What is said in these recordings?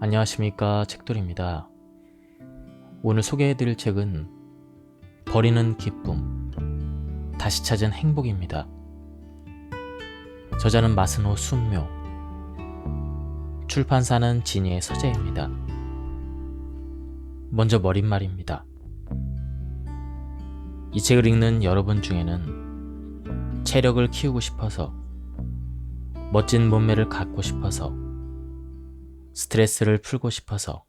안녕하십니까, 책돌입니다. 오늘 소개해드릴 책은 버리는 기쁨, 다시 찾은 행복입니다. 저자는 마스노 순묘, 출판사는 진이의 서재입니다. 먼저 머릿말입니다. 이 책을 읽는 여러분 중에는 체력을 키우고 싶어서, 멋진 몸매를 갖고 싶어서, 스트레스를 풀고 싶어서,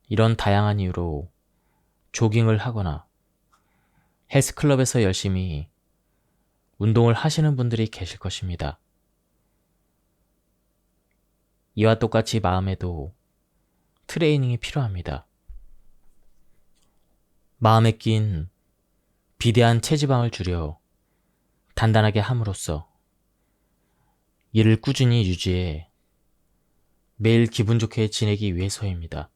이런 다양한 이유로 조깅을 하거나 헬스클럽에서 열심히 운동을 하시는 분들이 계실 것입니다. 이와 똑같이 마음에도 트레이닝이 필요합니다. 마음에 낀 비대한 체지방을 줄여 단단하게 함으로써 이를 꾸준히 유지해 매일 기분 좋게 지내기 위해서입니다.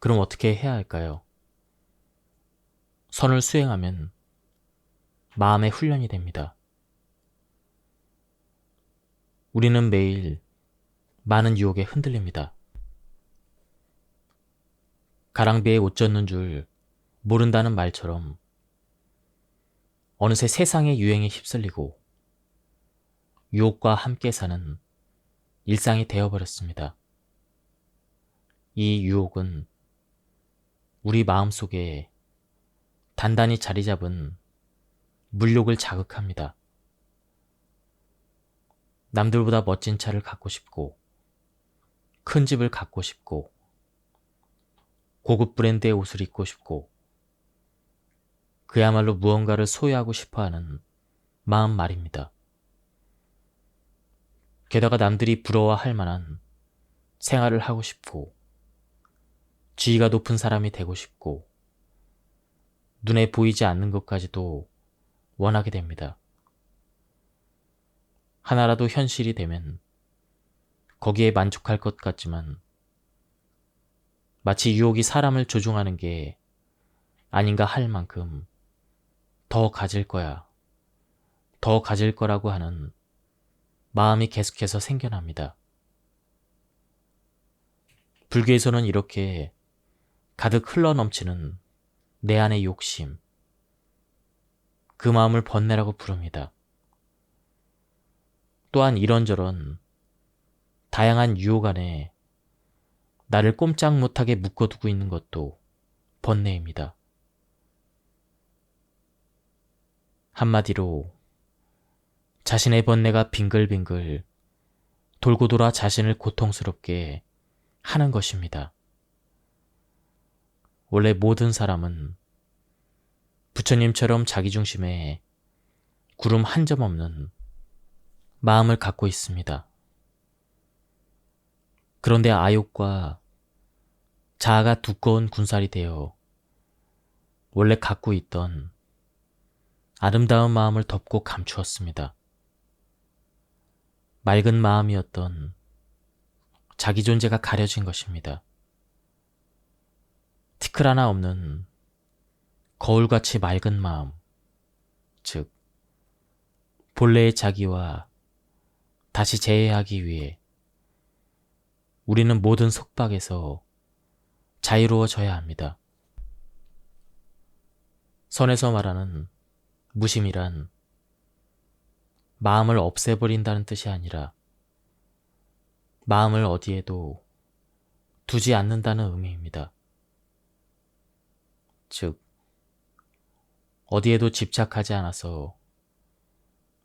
그럼 어떻게 해야 할까요? 선을 수행하면 마음의 훈련이 됩니다. 우리는 매일 많은 유혹에 흔들립니다. 가랑비에 옷 젖는 줄 모른다는 말처럼 어느새 세상의 유행에 휩쓸리고 유혹과 함께 사는 일상이 되어버렸습니다. 이 유혹은 우리 마음속에 단단히 자리 잡은 물욕을 자극합니다. 남들보다 멋진 차를 갖고 싶고, 큰 집을 갖고 싶고, 고급 브랜드의 옷을 입고 싶고, 그야말로 무언가를 소유하고 싶어하는 마음 말입니다. 게다가 남들이 부러워할 만한 생활을 하고 싶고, 지위가 높은 사람이 되고 싶고, 눈에 보이지 않는 것까지도 원하게 됩니다. 하나라도 현실이 되면 거기에 만족할 것 같지만 마치 유혹이 사람을 조종하는 게 아닌가 할 만큼 더 가질 거야, 더 가질 거라고 하는 마음이 계속해서 생겨납니다. 불교에서는 이렇게 가득 흘러넘치는 내 안의 욕심, 그 마음을 번뇌라고 부릅니다. 또한 이런저런 다양한 유혹 안에 나를 꼼짝 못하게 묶어두고 있는 것도 번뇌입니다. 한마디로 자신의 번뇌가 빙글빙글 돌고 돌아 자신을 고통스럽게 하는 것입니다. 원래 모든 사람은 부처님처럼 자기중심에 구름 한 점 없는 마음을 갖고 있습니다. 그런데 아욕과 자아가 두꺼운 군살이 되어 원래 갖고 있던 아름다운 마음을 덮고 감추었습니다. 맑은 마음이었던 자기 존재가 가려진 것입니다. 티끌 하나 없는 거울같이 맑은 마음, 즉 본래의 자기와 다시 재회하기 위해 우리는 모든 속박에서 자유로워져야 합니다. 선에서 말하는 무심이란 마음을 없애버린다는 뜻이 아니라 마음을 어디에도 두지 않는다는 의미입니다. 즉, 어디에도 집착하지 않아서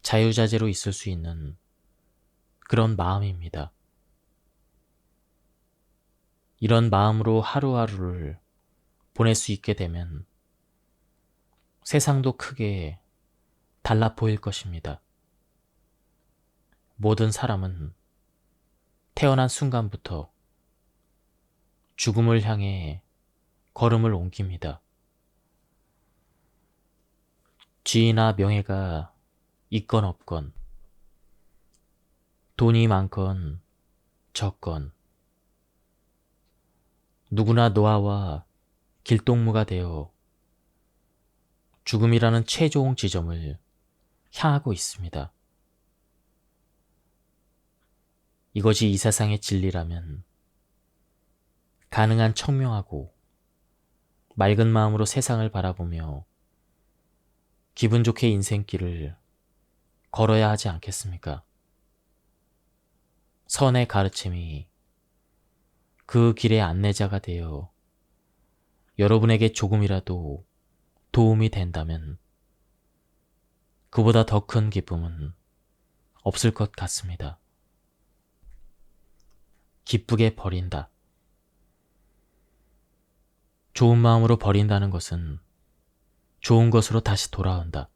자유자재로 있을 수 있는 그런 마음입니다. 이런 마음으로 하루하루를 보낼 수 있게 되면 세상도 크게 달라 보일 것입니다. 모든 사람은 태어난 순간부터 죽음을 향해 걸음을 옮깁니다. 지위나 명예가 있건 없건, 돈이 많건 적건, 누구나 노아와 길동무가 되어 죽음이라는 최종 지점을 향하고 있습니다. 이것이 이 세상의 진리라면 가능한 청명하고 맑은 마음으로 세상을 바라보며 기분 좋게 인생길을 걸어야 하지 않겠습니까? 선의 가르침이 그 길의 안내자가 되어 여러분에게 조금이라도 도움이 된다면 그보다 더 큰 기쁨은 없을 것 같습니다. 기쁘게 버린다. 좋은 마음으로 버린다는 것은 좋은 것으로 다시 돌아온다.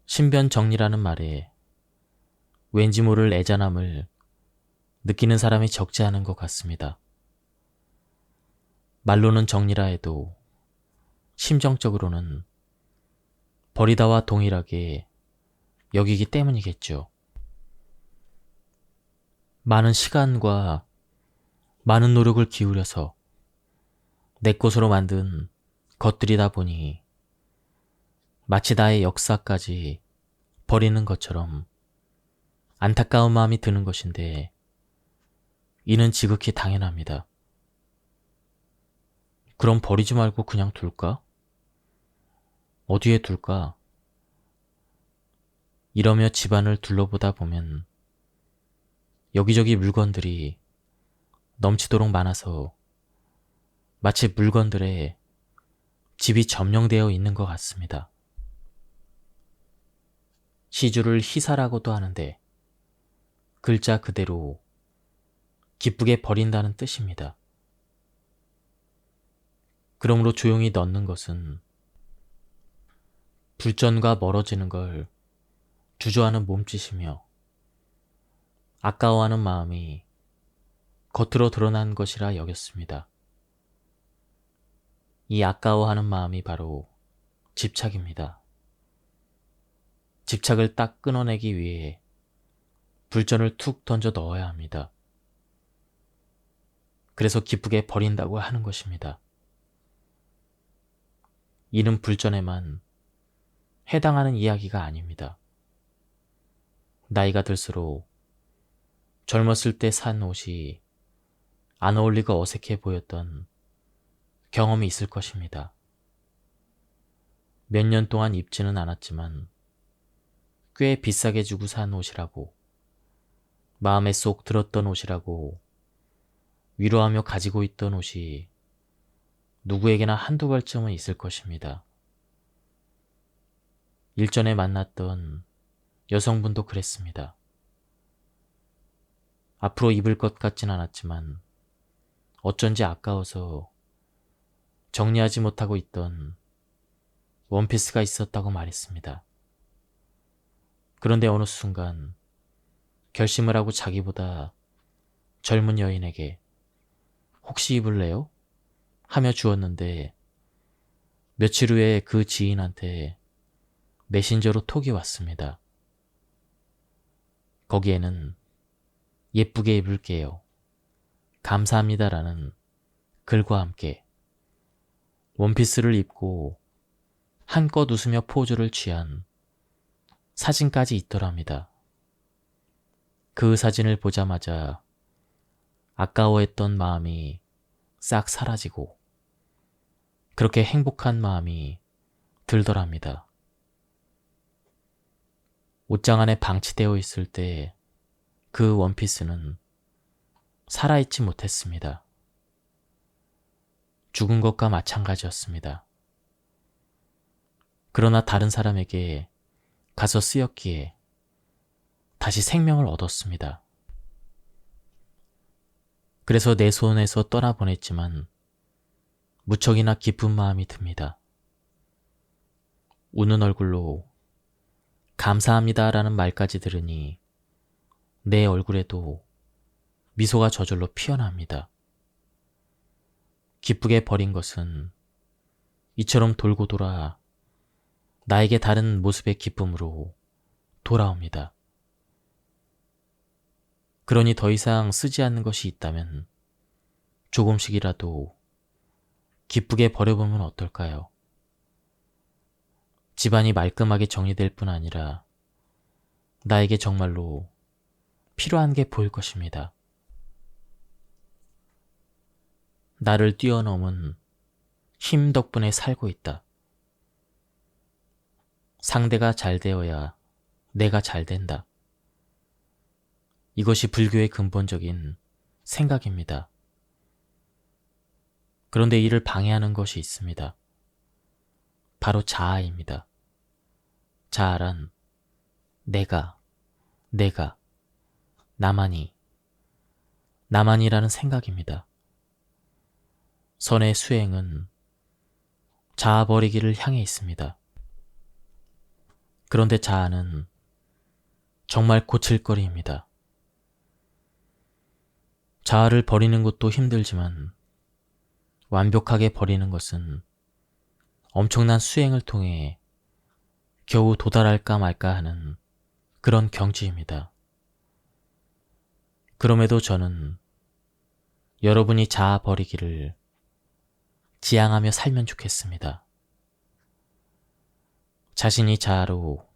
신변정리라는 말에 왠지 모를 애잔함을 느끼는 사람이 적지 않은 것 같습니다. 말로는 정리라 해도 심정적으로는 버리다와 동일하게 여기기 때문이겠죠. 많은 시간과 많은 노력을 기울여서 내 것으로 만든 것들이다 보니 마치 나의 역사까지 버리는 것처럼 안타까운 마음이 드는 것인데 이는 지극히 당연합니다. 그럼 버리지 말고 그냥 둘까? 어디에 둘까? 이러며 집안을 둘러보다 보면 여기저기 물건들이 넘치도록 많아서 마치 물건들에 집이 점령되어 있는 것 같습니다. 시주를 희사라고도 하는데 글자 그대로 기쁘게 버린다는 뜻입니다. 그러므로 조용히 넣는 것은 불전과 멀어지는 걸 주저하는 몸짓이며 아까워하는 마음이 겉으로 드러난 것이라 여겼습니다. 이 아까워하는 마음이 바로 집착입니다. 집착을 딱 끊어내기 위해 불전을 툭 던져 넣어야 합니다. 그래서 기쁘게 버린다고 하는 것입니다. 이는 불전에만 해당하는 이야기가 아닙니다. 나이가 들수록 젊었을 때 산 옷이 안 어울리고 어색해 보였던 경험이 있을 것입니다. 몇 년 동안 입지는 않았지만 꽤 비싸게 주고 산 옷이라고, 마음에 쏙 들었던 옷이라고 위로하며 가지고 있던 옷이 누구에게나 한두 벌쯤은 있을 것입니다. 일전에 만났던 여성분도 그랬습니다. 앞으로 입을 것 같진 않았지만 어쩐지 아까워서 정리하지 못하고 있던 원피스가 있었다고 말했습니다. 그런데 어느 순간 결심을 하고 자기보다 젊은 여인에게 혹시 입을래요? 하며 주었는데 며칠 후에 그 지인한테 메신저로 톡이 왔습니다. 거기에는 예쁘게 입을게요. 감사합니다라는 글과 함께 원피스를 입고 한껏 웃으며 포즈를 취한 사진까지 있더랍니다. 그 사진을 보자마자 아까워했던 마음이 싹 사라지고 그렇게 행복한 마음이 들더랍니다. 옷장 안에 방치되어 있을 때 그 원피스는 살아있지 못했습니다. 죽은 것과 마찬가지였습니다. 그러나 다른 사람에게 가서 쓰였기에 다시 생명을 얻었습니다. 그래서 내 손에서 떠나보냈지만 무척이나 기쁜 마음이 듭니다. 우는 얼굴로 감사합니다라는 말까지 들으니 내 얼굴에도 미소가 저절로 피어납니다. 기쁘게 버린 것은 이처럼 돌고 돌아 나에게 다른 모습의 기쁨으로 돌아옵니다. 그러니 더 이상 쓰지 않는 것이 있다면 조금씩이라도 기쁘게 버려보면 어떨까요? 집안이 말끔하게 정리될 뿐 아니라 나에게 정말로 필요한 게 보일 것입니다. 나를 뛰어넘은 힘 덕분에 살고 있다. 상대가 잘 되어야 내가 잘 된다. 이것이 불교의 근본적인 생각입니다. 그런데 이를 방해하는 것이 있습니다. 바로 자아입니다. 자아란 내가, 나만이라는 생각입니다. 선의 수행은 자아 버리기를 향해 있습니다. 그런데 자아는 정말 고칠거리입니다. 자아를 버리는 것도 힘들지만 완벽하게 버리는 것은 엄청난 수행을 통해 겨우 도달할까 말까 하는 그런 경지입니다. 그럼에도 저는 여러분이 자아 버리기를 지향하며 살면 좋겠습니다. 자신이 자아로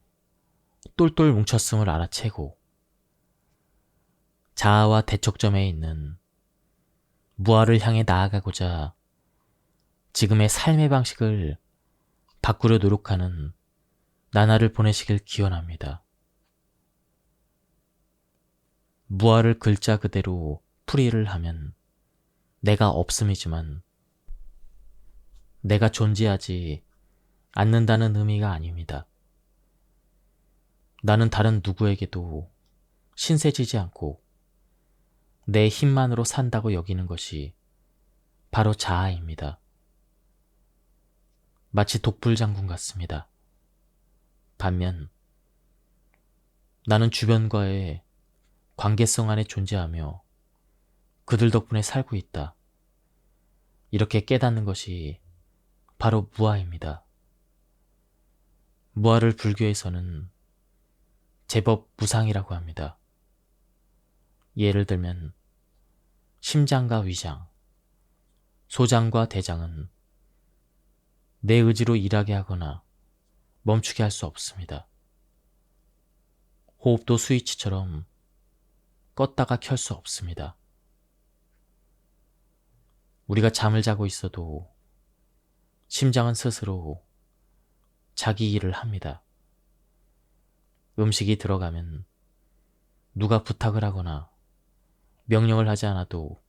똘똘 뭉쳤음을 알아채고 자아와 대척점에 있는 무아를 향해 나아가고자 지금의 삶의 방식을 바꾸려 노력하는 나날을 보내시길 기원합니다. 무아를 글자 그대로 풀이를 하면 내가 없음이지만 내가 존재하지 않는다는 의미가 아닙니다. 나는 다른 누구에게도 신세지지 않고 내 힘만으로 산다고 여기는 것이 바로 자아입니다. 마치 독불장군 같습니다. 반면 나는 주변과의 관계성 안에 존재하며 그들 덕분에 살고 있다. 이렇게 깨닫는 것이 바로 무아입니다. 무아를 불교에서는 제법 무상이라고 합니다. 예를 들면 심장과 위장, 소장과 대장은 내 의지로 일하게 하거나 멈추게 할 수 없습니다. 호흡도 스위치처럼 껐다가 켤 수 없습니다. 우리가 잠을 자고 있어도 심장은 스스로 자기 일을 합니다. 음식이 들어가면 누가 부탁을 하거나 명령을 하지 않아도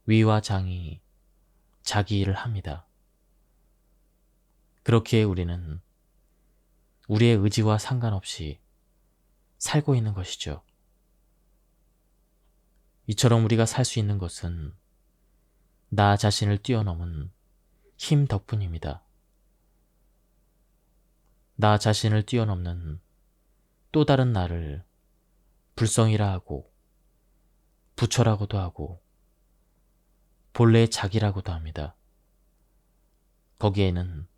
위와 장이 자기 일을 합니다. 그렇기에 우리는 우리의 의지와 상관없이 살고 있는 것이죠. 이처럼 우리가 살 수 있는 것은 나 자신을 뛰어넘은 힘 덕분입니다. 나 자신을 뛰어넘는 또 다른 나를 불성이라 하고 부처라고도 하고 본래의 자기라고도 합니다. 거기에는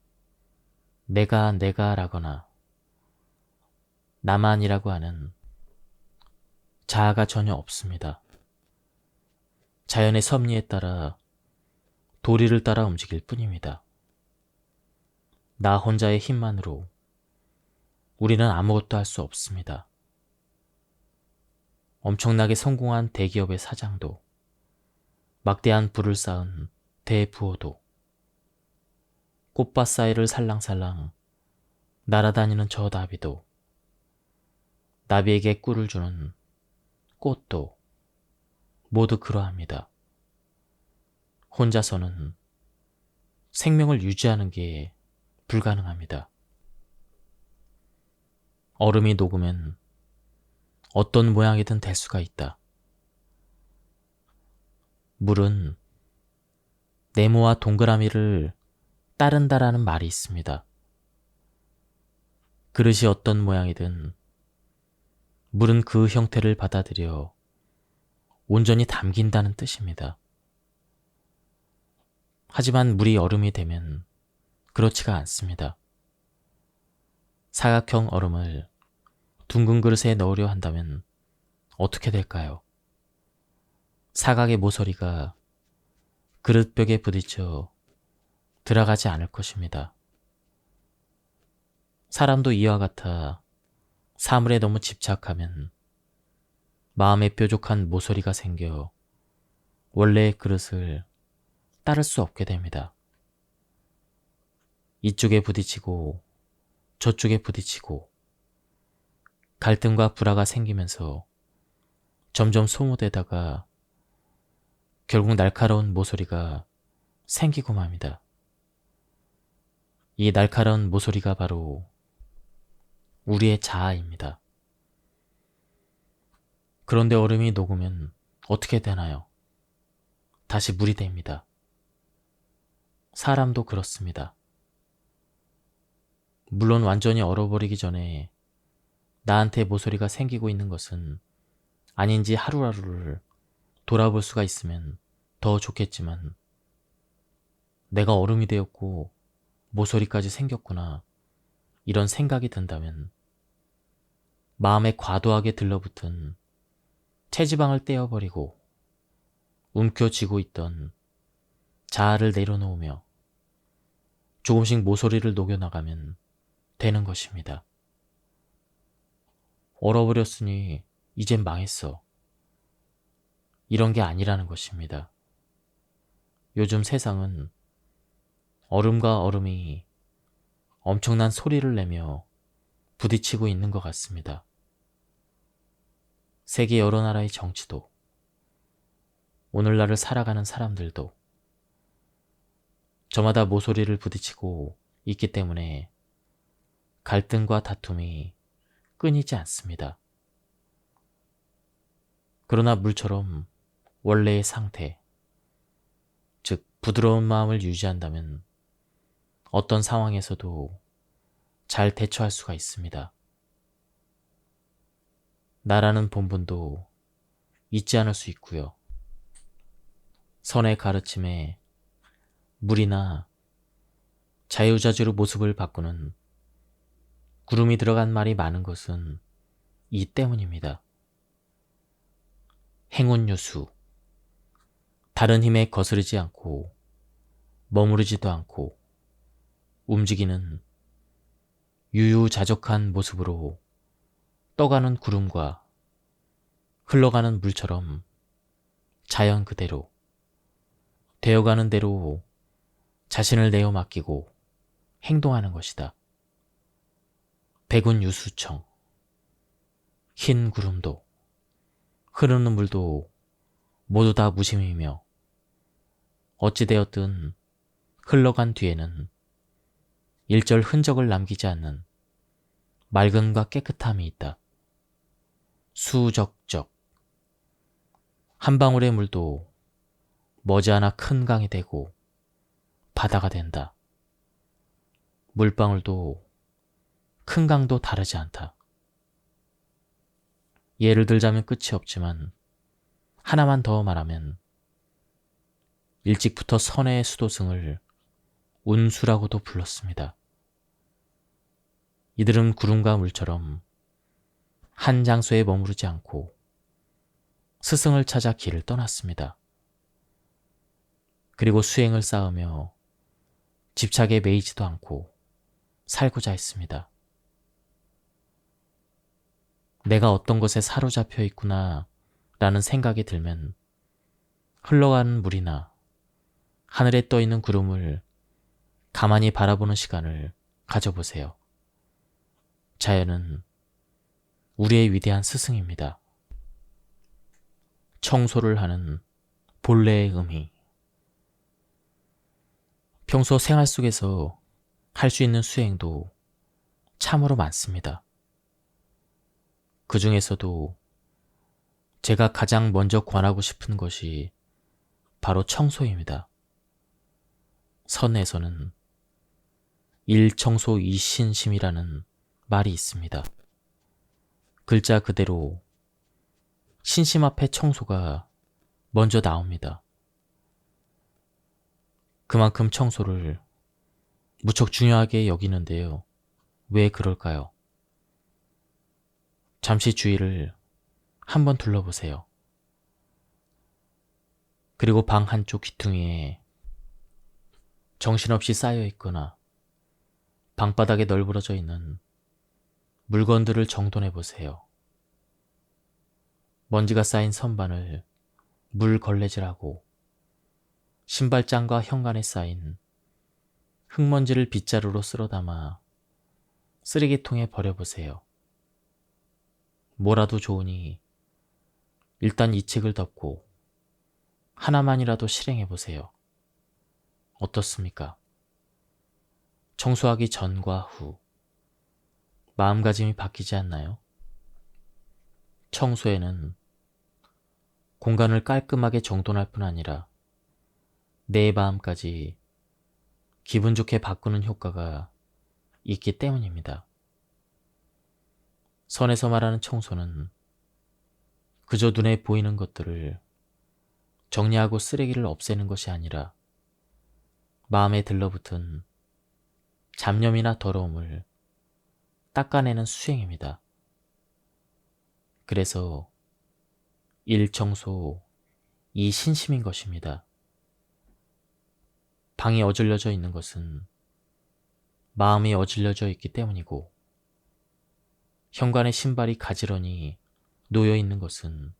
내가라거나 나만이라고 하는 자아가 전혀 없습니다. 자연의 섭리에 따라 도리를 따라 움직일 뿐입니다. 나 혼자의 힘만으로 우리는 아무것도 할 수 없습니다. 엄청나게 성공한 대기업의 사장도, 막대한 부를 쌓은 대부호도, 꽃밭 사이를 살랑살랑 날아다니는 저 나비도, 나비에게 꿀을 주는 꽃도 모두 그러합니다. 혼자서는 생명을 유지하는 게 불가능합니다. 얼음이 녹으면 어떤 모양이든 될 수가 있다. 물은 네모와 동그라미를 따른다라는 말이 있습니다. 그릇이 어떤 모양이든 물은 그 형태를 받아들여 온전히 담긴다는 뜻입니다. 하지만 물이 얼음이 되면 그렇지가 않습니다. 사각형 얼음을 둥근 그릇에 넣으려 한다면 어떻게 될까요? 사각의 모서리가 그릇벽에 부딪혀 들어가지 않을 것입니다. 사람도 이와 같아 사물에 너무 집착하면 마음에 뾰족한 모서리가 생겨 원래의 그릇을 따를 수 없게 됩니다. 이쪽에 부딪히고 저쪽에 부딪히고 갈등과 불화가 생기면서 점점 소모되다가 결국 날카로운 모서리가 생기고 맙니다. 이 날카로운 모서리가 바로 우리의 자아입니다. 그런데 얼음이 녹으면 어떻게 되나요? 다시 물이 됩니다. 사람도 그렇습니다. 물론 완전히 얼어버리기 전에 나한테 모서리가 생기고 있는 것은 아닌지 하루하루를 돌아볼 수가 있으면 더 좋겠지만 내가 얼음이 되었고 모서리까지 생겼구나 이런 생각이 든다면 마음에 과도하게 들러붙은 체지방을 떼어버리고 움켜쥐고 있던 자아를 내려놓으며 조금씩 모서리를 녹여나가면 되는 것입니다. 얼어버렸으니 이젠 망했어. 이런 게 아니라는 것입니다. 요즘 세상은 얼음과 얼음이 엄청난 소리를 내며 부딪히고 있는 것 같습니다. 세계 여러 나라의 정치도, 오늘날을 살아가는 사람들도 저마다 모서리를 부딪히고 있기 때문에 갈등과 다툼이 끊이지 않습니다. 그러나 물처럼 원래의 상태, 즉 부드러운 마음을 유지한다면 어떤 상황에서도 잘 대처할 수가 있습니다. 나라는 본분도 잊지 않을 수 있고요. 선의 가르침에 물이나 자유자재로 모습을 바꾸는 구름이 들어간 말이 많은 것은 이 때문입니다. 행운요수, 다른 힘에 거스르지 않고 머무르지도 않고 움직이는 유유자적한 모습으로 떠가는 구름과 흘러가는 물처럼 자연 그대로 되어가는 대로 자신을 내어 맡기고 행동하는 것이다. 백운유수청, 흰 구름도 흐르는 물도 모두 다 무심이며 어찌되었든 흘러간 뒤에는 일절 흔적을 남기지 않는 맑음과 깨끗함이 있다. 수적적, 한 방울의 물도 머지않아 큰 강이 되고 바다가 된다. 물방울도 큰 강도 다르지 않다. 예를 들자면 끝이 없지만 하나만 더 말하면 일찍부터 선의 수도승을 운수라고도 불렀습니다. 이들은 구름과 물처럼 한 장소에 머무르지 않고 스승을 찾아 길을 떠났습니다. 그리고 수행을 쌓으며 집착에 매이지도 않고 살고자 했습니다. 내가 어떤 것에 사로잡혀 있구나 라는 생각이 들면 흘러가는 물이나 하늘에 떠 있는 구름을 가만히 바라보는 시간을 가져보세요. 자연은 우리의 위대한 스승입니다. 청소를 하는 본래의 의미. 평소 생활 속에서 할 수 있는 수행도 참으로 많습니다. 그 중에서도 제가 가장 먼저 권하고 싶은 것이 바로 청소입니다. 선에서는 일청소 이신심이라는 말이 있습니다. 글자 그대로 신심 앞에 청소가 먼저 나옵니다. 그만큼 청소를 무척 중요하게 여기는데요. 왜 그럴까요? 잠시 주위를 한번 둘러보세요. 그리고 방 한쪽 귀퉁이에 정신없이 쌓여 있거나 방바닥에 널브러져 있는 물건들을 정돈해 보세요. 먼지가 쌓인 선반을 물 걸레질하고 신발장과 현관에 쌓인 흙먼지를 빗자루로 쓸어 담아 쓰레기통에 버려보세요. 뭐라도 좋으니 일단 이 책을 덮고 하나만이라도 실행해보세요. 어떻습니까? 청소하기 전과 후 마음가짐이 바뀌지 않나요? 청소에는 공간을 깔끔하게 정돈할 뿐 아니라 내 마음까지 기분 좋게 바꾸는 효과가 있기 때문입니다. 선에서 말하는 청소는 그저 눈에 보이는 것들을 정리하고 쓰레기를 없애는 것이 아니라 마음에 들러붙은 잡념이나 더러움을 닦아내는 수행입니다. 그래서 일청소 이신심인 것입니다. 방이 어질러져 있는 것은 마음이 어질러져 있기 때문이고, 현관에 신발이 가지런히 놓여 있는 것은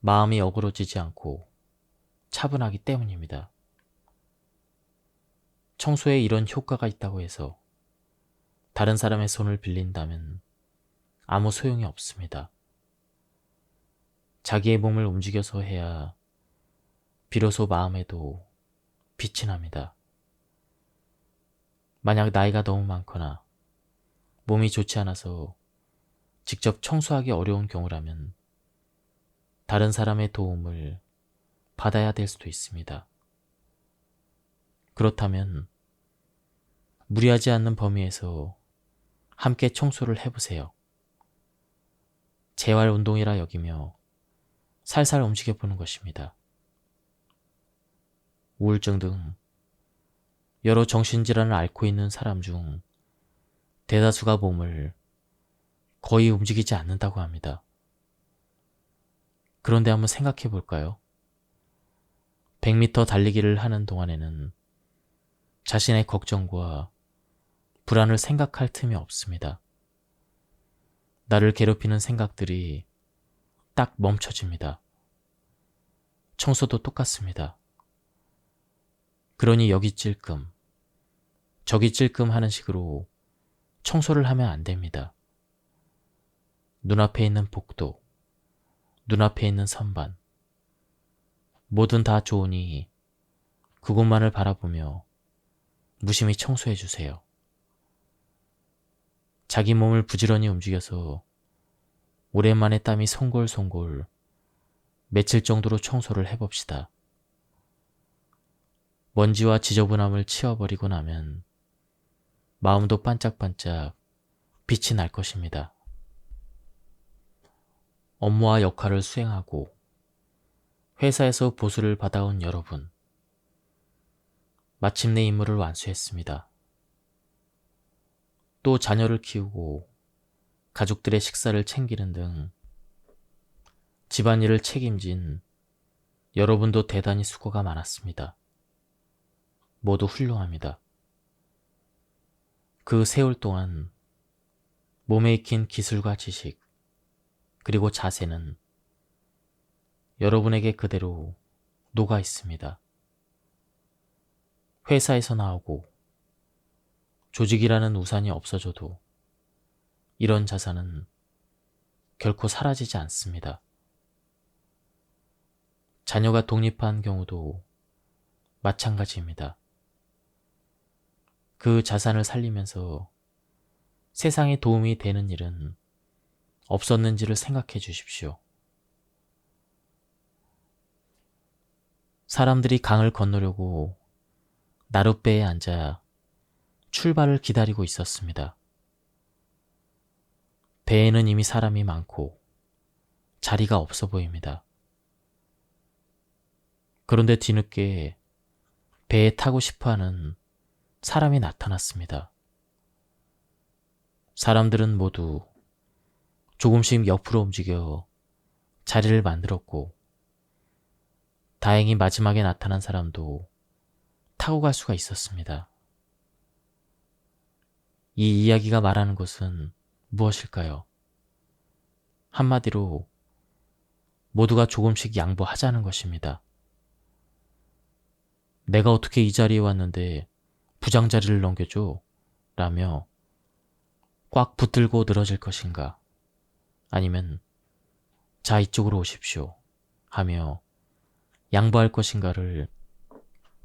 마음이 어그러지지 않고 차분하기 때문입니다. 청소에 이런 효과가 있다고 해서 다른 사람의 손을 빌린다면 아무 소용이 없습니다. 자기의 몸을 움직여서 해야 비로소 마음에도 빛이 납니다. 만약 나이가 너무 많거나 몸이 좋지 않아서 직접 청소하기 어려운 경우라면 다른 사람의 도움을 받아야 될 수도 있습니다. 그렇다면 무리하지 않는 범위에서 함께 청소를 해보세요. 재활 운동이라 여기며 살살 움직여보는 것입니다. 우울증 등 여러 정신질환을 앓고 있는 사람 중 대다수가 몸을 거의 움직이지 않는다고 합니다. 그런데 한번 생각해 볼까요? 100m 달리기를 하는 동안에는 자신의 걱정과 불안을 생각할 틈이 없습니다. 나를 괴롭히는 생각들이 딱 멈춰집니다. 청소도 똑같습니다. 그러니 여기 찔끔, 저기 찔끔 하는 식으로 청소를 하면 안 됩니다. 눈앞에 있는 복도, 눈앞에 있는 선반, 뭐든 다 좋으니 그곳만을 바라보며 무심히 청소해 주세요. 자기 몸을 부지런히 움직여서 오랜만에 땀이 송골송골 며칠 정도로 청소를 해봅시다. 먼지와 지저분함을 치워버리고 나면 마음도 반짝반짝 빛이 날 것입니다. 업무와 역할을 수행하고 회사에서 보수를 받아온 여러분, 마침내 임무를 완수했습니다. 또 자녀를 키우고 가족들의 식사를 챙기는 등 집안일을 책임진 여러분도 대단히 수고가 많았습니다. 모두 훌륭합니다. 그 세월 동안 몸에 익힌 기술과 지식, 그리고 자세는 여러분에게 그대로 녹아 있습니다. 회사에서 나오고 조직이라는 우산이 없어져도 이런 자산은 결코 사라지지 않습니다. 자녀가 독립한 경우도 마찬가지입니다. 그 자산을 살리면서 세상에 도움이 되는 일은 없었는지를 생각해 주십시오. 사람들이 강을 건너려고 나룻배에 앉아 출발을 기다리고 있었습니다. 배에는 이미 사람이 많고 자리가 없어 보입니다. 그런데 뒤늦게 배에 타고 싶어하는 사람이 나타났습니다. 사람들은 모두 조금씩 옆으로 움직여 자리를 만들었고, 다행히 마지막에 나타난 사람도 타고 갈 수가 있었습니다. 이 이야기가 말하는 것은 무엇일까요? 한마디로 모두가 조금씩 양보하자는 것입니다. 내가 어떻게 이 자리에 왔는데 부장 자리를 넘겨줘? 라며 꽉 붙들고 늘어질 것인가? 아니면 자 이쪽으로 오십시오 하며 양보할 것인가를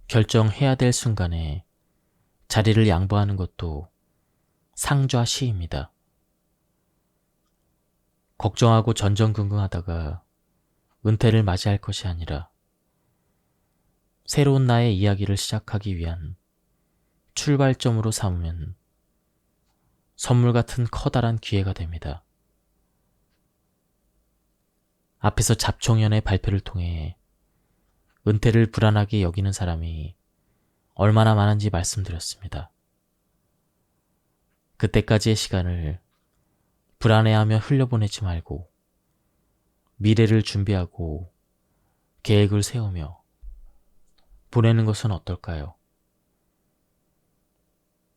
결정해야 될 순간에 자리를 양보하는 것도 상좌시입니다. 걱정하고 전전긍긍하다가 은퇴를 맞이할 것이 아니라 새로운 나의 이야기를 시작하기 위한 출발점으로 삼으면 선물 같은 커다란 기회가 됩니다. 앞에서 잡청년의 발표를 통해 은퇴를 불안하게 여기는 사람이 얼마나 많은지 말씀드렸습니다. 그때까지의 시간을 불안해하며 흘려보내지 말고 미래를 준비하고 계획을 세우며 보내는 것은 어떨까요?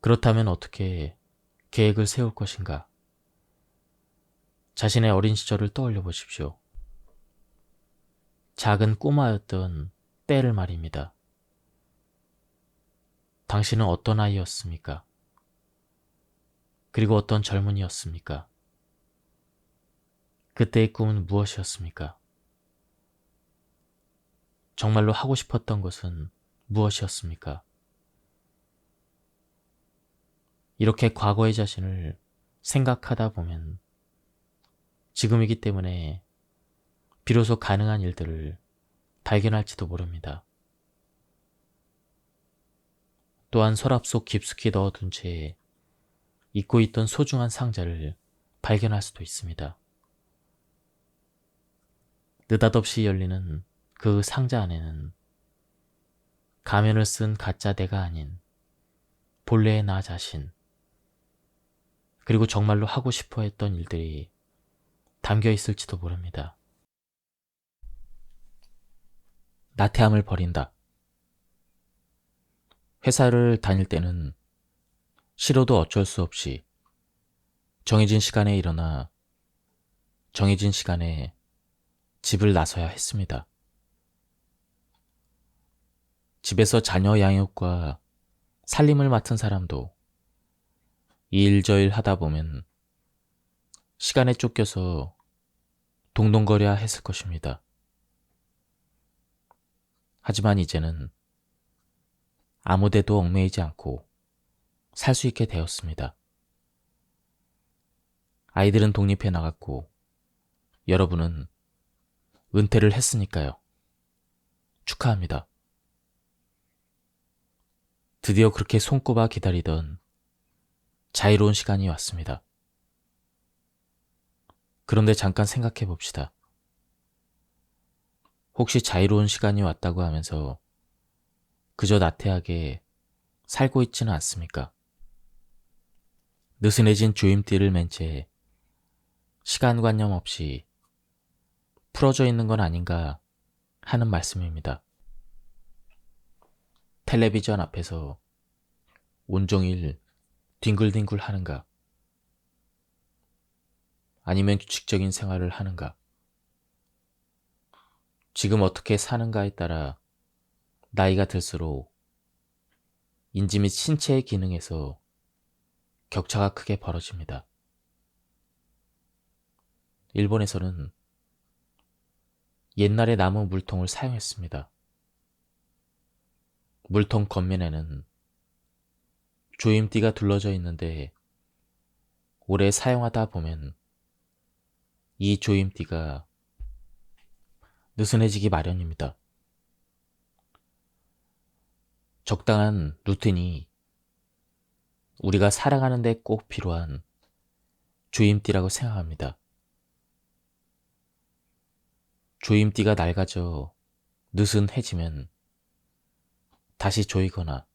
그렇다면 어떻게 계획을 세울 것인가? 자신의 어린 시절을 떠올려 보십시오. 작은 꼬마였던 때를 말입니다. 당신은 어떤 아이였습니까? 그리고 어떤 젊은이였습니까? 그때의 꿈은 무엇이었습니까? 정말로 하고 싶었던 것은 무엇이었습니까? 이렇게 과거의 자신을 생각하다 보면 지금이기 때문에 비로소 가능한 일들을 발견할지도 모릅니다. 또한 서랍 속 깊숙이 넣어둔 채 잊고 있던 소중한 상자를 발견할 수도 있습니다. 느닷없이 열리는 그 상자 안에는 가면을 쓴 가짜 내가 아닌 본래의 나 자신, 그리고 정말로 하고 싶어 했던 일들이 담겨 있을지도 모릅니다. 나태함을 버린다. 회사를 다닐 때는 싫어도 어쩔 수 없이 정해진 시간에 일어나 정해진 시간에 집을 나서야 했습니다. 집에서 자녀 양육과 살림을 맡은 사람도 이 일 저 일 하다 보면 시간에 쫓겨서 동동거려야 했을 것입니다. 하지만 이제는 아무데도 얽매이지 않고 살 수 있게 되었습니다. 아이들은 독립해 나갔고 여러분은 은퇴를 했으니까요. 축하합니다. 드디어 그렇게 손꼽아 기다리던 자유로운 시간이 왔습니다. 그런데 잠깐 생각해 봅시다. 혹시 자유로운 시간이 왔다고 하면서 그저 나태하게 살고 있지는 않습니까? 느슨해진 주임띠를 맨 채 시간관념 없이 풀어져 있는 건 아닌가 하는 말씀입니다. 텔레비전 앞에서 온종일 뒹굴뒹굴 하는가? 아니면 규칙적인 생활을 하는가? 지금 어떻게 사는가에 따라 나이가 들수록 인지 및 신체의 기능에서 격차가 크게 벌어집니다. 일본에서는 옛날에 나무 물통을 사용했습니다. 물통 겉면에는 조임띠가 둘러져 있는데 오래 사용하다 보면 이 조임띠가 느슨해지기 마련입니다. 적당한 루틴이 우리가 살아가는 데 꼭 필요한 조임띠라고 생각합니다. 조임띠가 낡아져 느슨해지면 다시 조이거나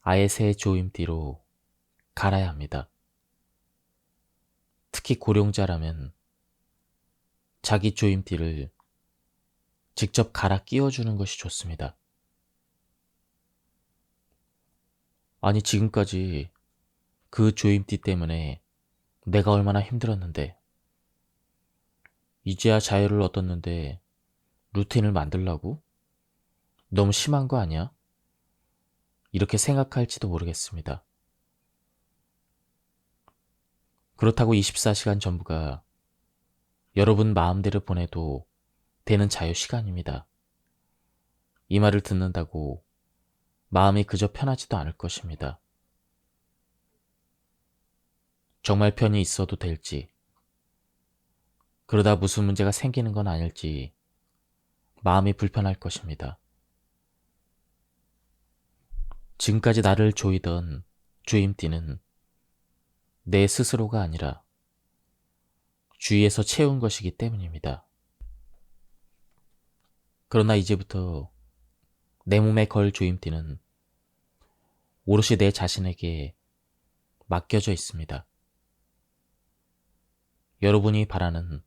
아예 새 조임띠로 갈아야 합니다. 특히 고령자라면 자기 조임띠를 직접 갈아 끼워주는 것이 좋습니다. 아니, 지금까지 그 조임띠 때문에 내가 얼마나 힘들었는데 이제야 자유를 얻었는데 루틴을 만들라고? 너무 심한 거 아니야? 이렇게 생각할지도 모르겠습니다. 그렇다고 24시간 전부가 여러분 마음대로 보내도 되는 자유 시간입니다. 이 말을 듣는다고 마음이 그저 편하지도 않을 것입니다. 정말 편히 있어도 될지, 그러다 무슨 문제가 생기는 건 아닐지 마음이 불편할 것입니다. 지금까지 나를 조이던 주임띠는 내 스스로가 아니라 주위에서 채운 것이기 때문입니다. 그러나 이제부터 내 몸에 걸 주임띠는 오롯이 내 자신에게 맡겨져 있습니다. 여러분이 바라는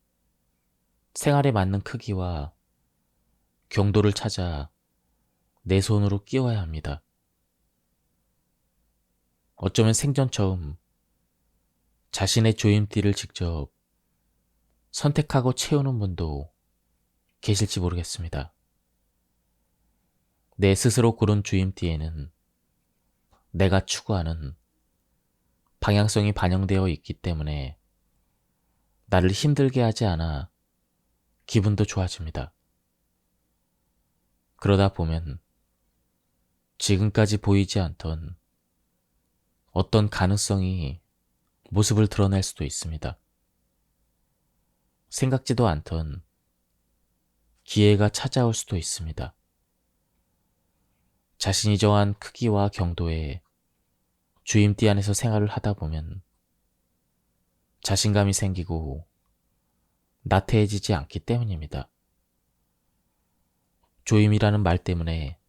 생활에 맞는 크기와 경도를 찾아 내 손으로 끼워야 합니다. 어쩌면 생전 처음 자신의 조임띠를 직접 선택하고 채우는 분도 계실지 모르겠습니다. 내 스스로 고른 주임띠에는 내가 추구하는 방향성이 반영되어 있기 때문에 나를 힘들게 하지 않아 기분도 좋아집니다. 그러다 보면 지금까지 보이지 않던 어떤 가능성이 모습을 드러낼 수도 있습니다. 생각지도 않던 기회가 찾아올 수도 있습니다. 자신이 정한 크기와 경도의 주임띠 안에서 생활을 하다 보면 자신감이 생기고 나태해지지 않기 때문입니다. 조임이라는 말 때문에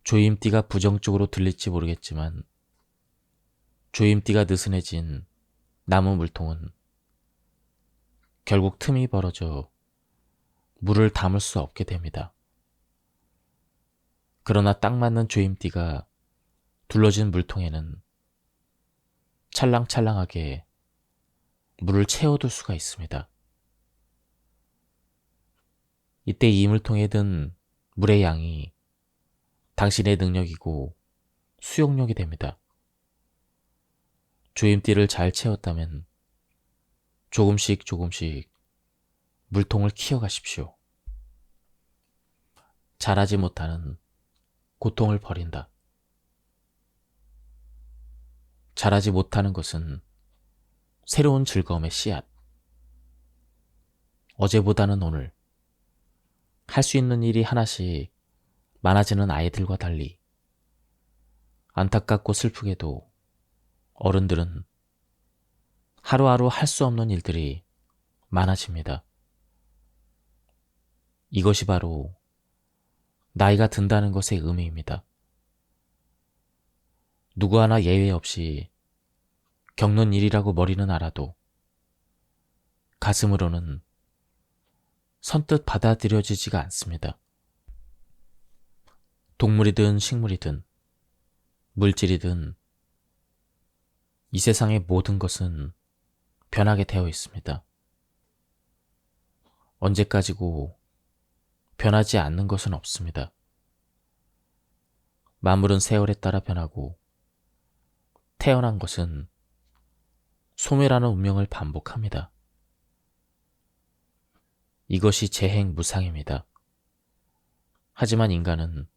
조임띠가 부정적으로 들릴지 모르겠지만 조임띠가 느슨해진 나무 물통은 결국 틈이 벌어져 물을 담을 수 없게 됩니다. 그러나 딱 맞는 조임띠가 둘러진 물통에는 찰랑찰랑하게 물을 채워둘 수가 있습니다. 이때 이 물통에 든 물의 양이 당신의 능력이고 수용력이 됩니다. 조임띠를 잘 채웠다면 조금씩 조금씩 물통을 키워가십시오. 잘하지 못하는 고통을 버린다. 잘하지 못하는 것은 새로운 즐거움의 씨앗. 어제보다는 오늘 할 수 있는 일이 하나씩 많아지는 아이들과 달리 안타깝고 슬프게도 어른들은 하루하루 할 수 없는 일들이 많아집니다. 이것이 바로 나이가 든다는 것의 의미입니다. 누구 하나 예외 없이 겪는 일이라고 머리는 알아도 가슴으로는 선뜻 받아들여지지가 않습니다. 동물이든 식물이든 물질이든 이 세상의 모든 것은 변하게 되어 있습니다. 언제까지고 변하지 않는 것은 없습니다. 만물은 세월에 따라 변하고 태어난 것은 소멸하는 운명을 반복합니다. 이것이 재행무상입니다. 하지만 인간은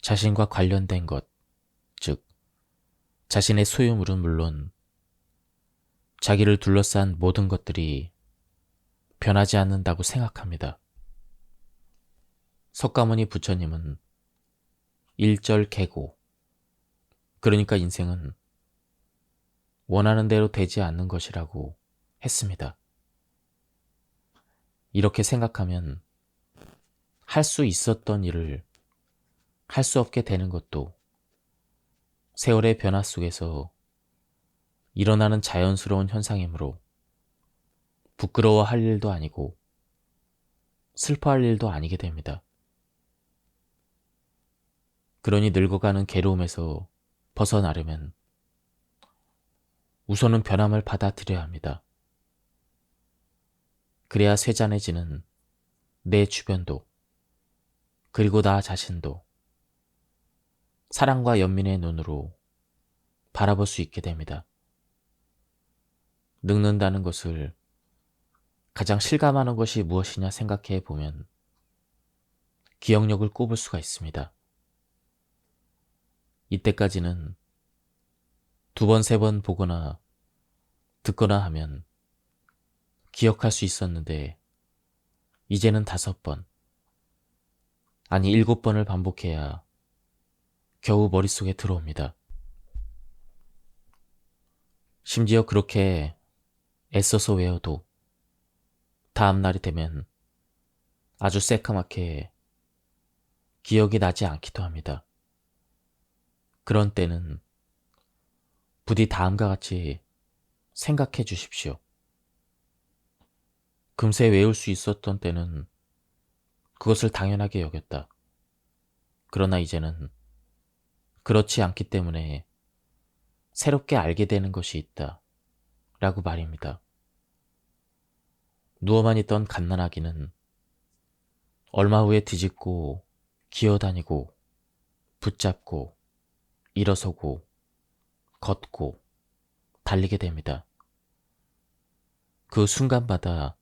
자신과 관련된 것, 즉 자신의 소유물은 물론 자기를 둘러싼 모든 것들이 변하지 않는다고 생각합니다. 석가모니 부처님은 일절개고, 그러니까 인생은 원하는 대로 되지 않는 것이라고 했습니다. 이렇게 생각하면 할 수 있었던 일을 할 수 없게 되는 것도 세월의 변화 속에서 일어나는 자연스러운 현상이므로 부끄러워할 일도 아니고 슬퍼할 일도 아니게 됩니다. 그러니 늙어가는 괴로움에서 벗어나려면 우선은 변함을 받아들여야 합니다. 그래야 쇠잔해지는 내 주변도, 그리고 나 자신도 사랑과 연민의 눈으로 바라볼 수 있게 됩니다. 늙는다는 것을 가장 실감하는 것이 무엇이냐 생각해 보면 기억력을 꼽을 수가 있습니다. 이때까지는 2번, 3번 보거나 듣거나 하면 기억할 수 있었는데 이제는 5번, 아니 7번을 반복해야 겨우 머릿속에 들어옵니다. 심지어 그렇게 애써서 외워도 다음 날이 되면 아주 새까맣게 기억이 나지 않기도 합니다. 그런 때는 부디 다음과 같이 생각해 주십시오. 금세 외울 수 있었던 때는 그것을 당연하게 여겼다. 그러나 이제는 그렇지 않기 때문에 새롭게 알게 되는 것이 있다. 라고 말입니다. 누워만 있던 갓난아기는 얼마 후에 뒤집고 기어다니고 붙잡고 일어서고 걷고 달리게 됩니다. 그 순간마다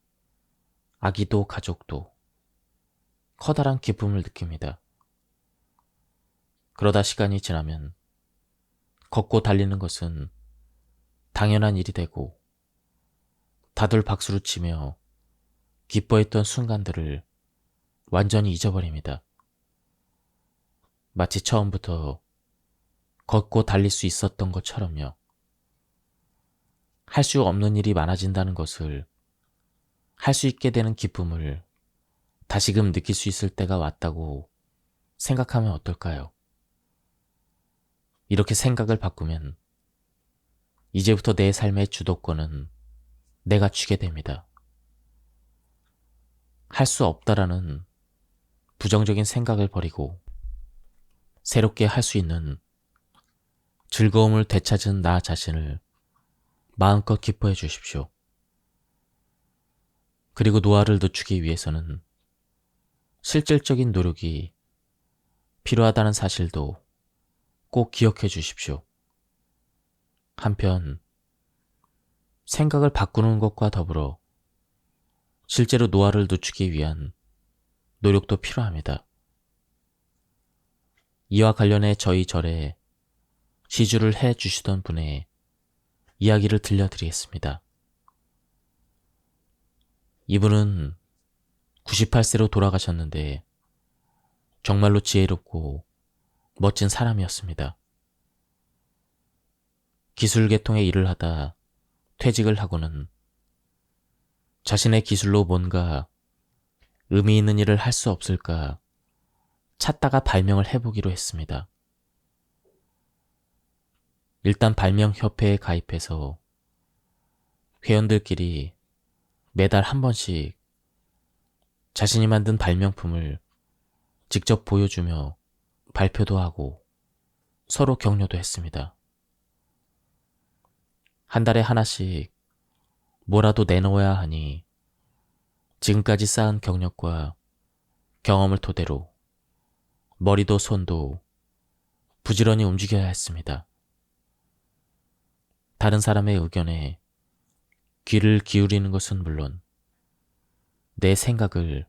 아기도 가족도 커다란 기쁨을 느낍니다. 그러다 시간이 지나면 걷고 달리는 것은 당연한 일이 되고 다들 박수를 치며 기뻐했던 순간들을 완전히 잊어버립니다. 마치 처음부터 걷고 달릴 수 있었던 것처럼요. 할 수 없는 일이 많아진다는 것을 할 수 있게 되는 기쁨을 다시금 느낄 수 있을 때가 왔다고 생각하면 어떨까요? 이렇게 생각을 바꾸면 이제부터 내 삶의 주도권은 내가 쥐게 됩니다. 할 수 없다라는 부정적인 생각을 버리고 새롭게 할 수 있는 즐거움을 되찾은 나 자신을 마음껏 기뻐해 주십시오. 그리고 노화를 늦추기 위해서는 실질적인 노력이 필요하다는 사실도 꼭 기억해 주십시오. 한편 생각을 바꾸는 것과 더불어 실제로 노화를 늦추기 위한 노력도 필요합니다. 이와 관련해 저희 절에 시주를 해 주시던 분의 이야기를 들려드리겠습니다. 이분은 98세로 돌아가셨는데 정말로 지혜롭고 멋진 사람이었습니다. 기술 계통의 일을 하다 퇴직을 하고는 자신의 기술로 뭔가 의미 있는 일을 할 수 없을까 찾다가 발명을 해보기로 했습니다. 일단 발명협회에 가입해서 회원들끼리 매달 한 번씩 자신이 만든 발명품을 직접 보여주며 발표도 하고 서로 격려도 했습니다. 한 달에 하나씩 뭐라도 내놓아야 하니 지금까지 쌓은 경력과 경험을 토대로 머리도 손도 부지런히 움직여야 했습니다. 다른 사람의 의견에 귀를 기울이는 것은 물론 내 생각을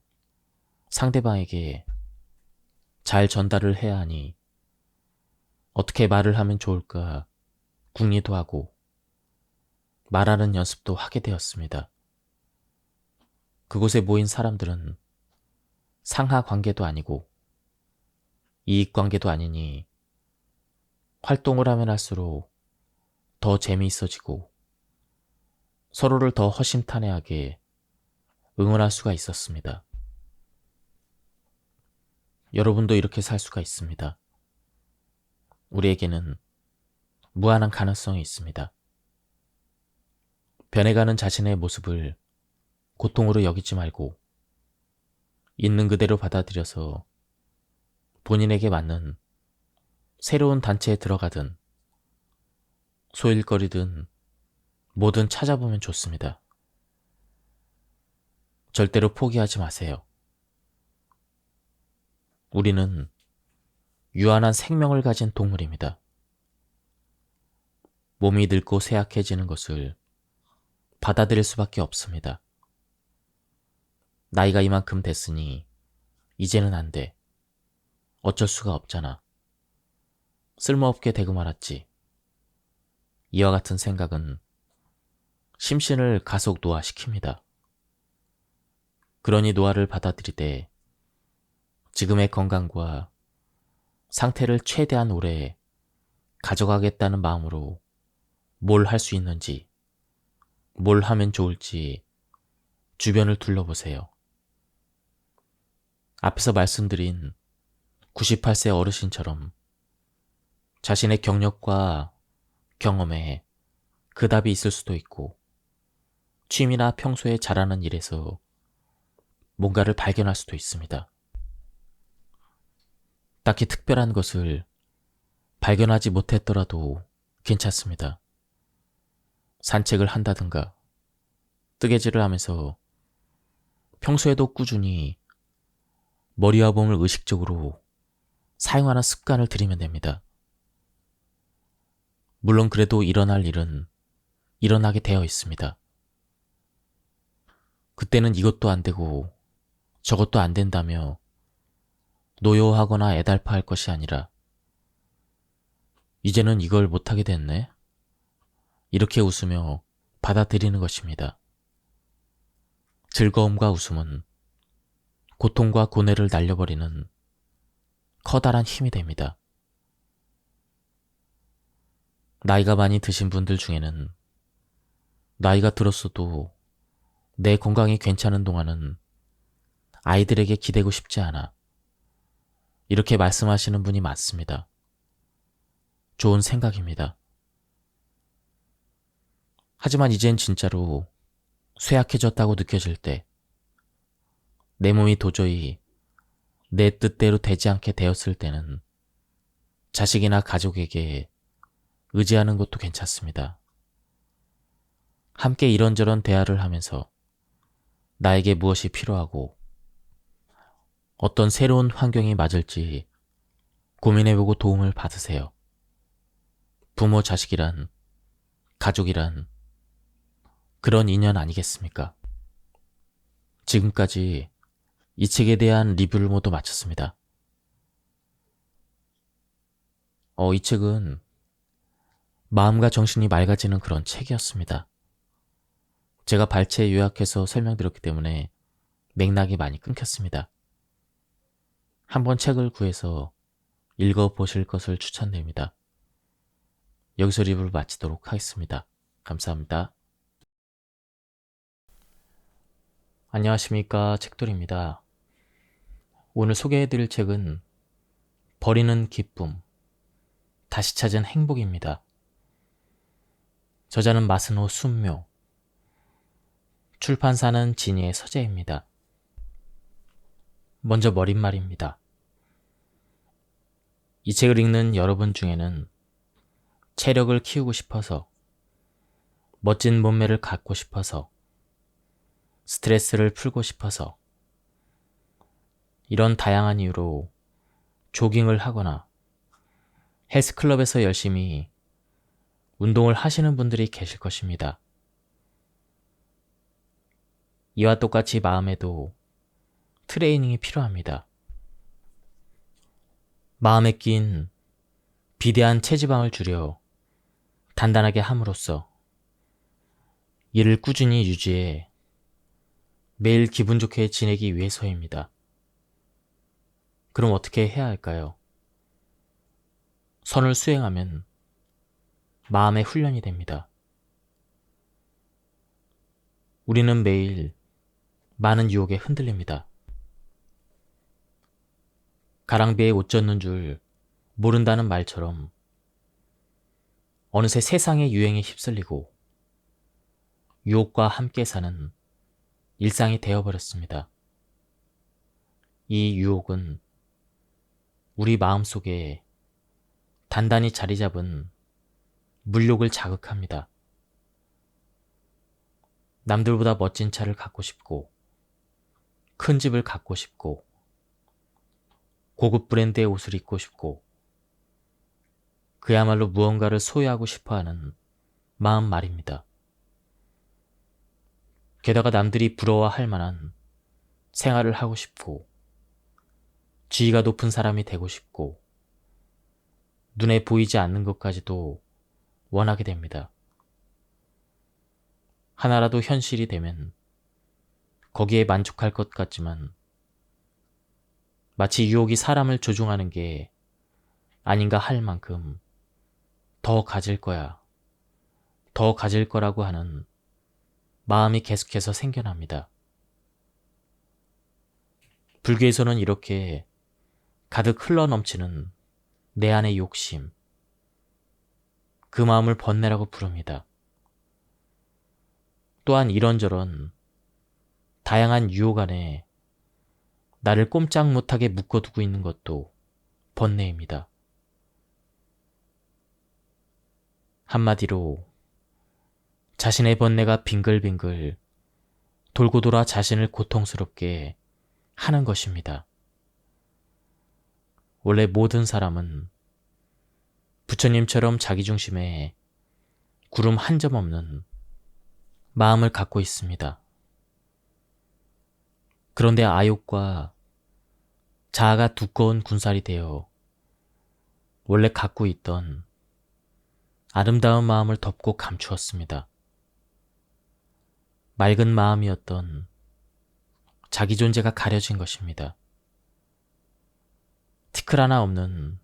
상대방에게 잘 전달을 해야 하니 어떻게 말을 하면 좋을까 궁리도 하고 말하는 연습도 하게 되었습니다. 그곳에 모인 사람들은 상하 관계도 아니고 이익 관계도 아니니 활동을 하면 할수록 더 재미있어지고 서로를 더 허심탄회하게 응원할 수가 있었습니다. 여러분도 이렇게 살 수가 있습니다. 우리에게는 무한한 가능성이 있습니다. 변해가는 자신의 모습을 고통으로 여기지 말고 있는 그대로 받아들여서 본인에게 맞는 새로운 단체에 들어가든 소일거리든 뭐든 찾아보면 좋습니다. 절대로 포기하지 마세요. 우리는 유한한 생명을 가진 동물입니다. 몸이 늙고 쇠약해지는 것을 받아들일 수밖에 없습니다. 나이가 이만큼 됐으니 이제는 안 돼. 어쩔 수가 없잖아. 쓸모없게 되고 말았지. 이와 같은 생각은 심신을 가속 노화시킵니다. 그러니 노화를 받아들이되 지금의 건강과 상태를 최대한 오래 가져가겠다는 마음으로 뭘 할 수 있는지, 뭘 하면 좋을지 주변을 둘러보세요. 앞에서 말씀드린 98세 어르신처럼 자신의 경력과 경험에 그 답이 있을 수도 있고, 취미나 평소에 잘하는 일에서 뭔가를 발견할 수도 있습니다. 딱히 특별한 것을 발견하지 못했더라도 괜찮습니다. 산책을 한다든가 뜨개질을 하면서 평소에도 꾸준히 머리와 몸을 의식적으로 사용하는 습관을 들이면 됩니다. 물론 그래도 일어날 일은 일어나게 되어 있습니다. 그때는 이것도 안 되고 저것도 안 된다며 노여워하거나 애달파할 것이 아니라 이제는 이걸 못하게 됐네? 이렇게 웃으며 받아들이는 것입니다. 즐거움과 웃음은 고통과 고뇌를 날려버리는 커다란 힘이 됩니다. 나이가 많이 드신 분들 중에는 나이가 들었어도 내 건강이 괜찮은 동안은 아이들에게 기대고 싶지 않아. 이렇게 말씀하시는 분이 많습니다. 좋은 생각입니다. 하지만 이젠 진짜로 쇠약해졌다고 느껴질 때, 내 몸이 도저히 내 뜻대로 되지 않게 되었을 때는 자식이나 가족에게 의지하는 것도 괜찮습니다. 함께 이런저런 대화를 하면서 나에게 무엇이 필요하고 어떤 새로운 환경이 맞을지 고민해보고 도움을 받으세요. 부모 자식이란, 가족이란 그런 인연 아니겠습니까? 지금까지 이 책에 대한 리뷰를 모두 마쳤습니다. 이 책은 마음과 정신이 맑아지는 그런 책이었습니다. 제가 발췌 요약해서 설명드렸기 때문에 맥락이 많이 끊겼습니다. 한번 책을 구해서 읽어보실 것을 추천드립니다. 여기서 리뷰를 마치도록 하겠습니다. 감사합니다. 안녕하십니까, 책돌입니다. 오늘 소개해드릴 책은 버리는 기쁨, 다시 찾은 행복입니다. 저자는 마스노 순묘, 출판사는 진이의 서재입니다. 먼저 머릿말입니다. 이 책을 읽는 여러분 중에는 체력을 키우고 싶어서, 멋진 몸매를 갖고 싶어서, 스트레스를 풀고 싶어서, 이런 다양한 이유로 조깅을 하거나 헬스클럽에서 열심히 운동을 하시는 분들이 계실 것입니다. 이와 똑같이 마음에도 트레이닝이 필요합니다. 마음에 낀 비대한 체지방을 줄여 단단하게 함으로써 이를 꾸준히 유지해 매일 기분 좋게 지내기 위해서입니다. 그럼 어떻게 해야 할까요? 선을 수행하면 마음의 훈련이 됩니다. 우리는 매일 많은 유혹에 흔들립니다. 가랑비에 옷 젖는 줄 모른다는 말처럼 어느새 세상의 유행에 휩쓸리고 유혹과 함께 사는 일상이 되어버렸습니다. 이 유혹은 우리 마음속에 단단히 자리 잡은 물욕을 자극합니다. 남들보다 멋진 차를 갖고 싶고, 큰 집을 갖고 싶고, 고급 브랜드의 옷을 입고 싶고, 그야말로 무언가를 소유하고 싶어 하는 마음 말입니다. 게다가 남들이 부러워할 만한 생활을 하고 싶고, 지위가 높은 사람이 되고 싶고, 눈에 보이지 않는 것까지도 원하게 됩니다. 하나라도 현실이 되면 거기에 만족할 것 같지만 마치 유혹이 사람을 조종하는 게 아닌가 할 만큼 더 가질 거야, 더 가질 거라고 하는 마음이 계속해서 생겨납니다. 불교에서는 이렇게 가득 흘러넘치는 내 안의 욕심, 그 마음을 번뇌라고 부릅니다. 또한 이런저런 다양한 유혹 안에 나를 꼼짝 못하게 묶어두고 있는 것도 번뇌입니다. 한마디로 자신의 번뇌가 빙글빙글 돌고 돌아 자신을 고통스럽게 하는 것입니다. 원래 모든 사람은 부처님처럼 자기중심에 구름 한 점 없는 마음을 갖고 있습니다. 그런데 아욕과 자아가 두꺼운 군살이 되어 원래 갖고 있던 아름다운 마음을 덮고 감추었습니다. 맑은 마음이었던 자기 존재가 가려진 것입니다. 티끌 하나 없는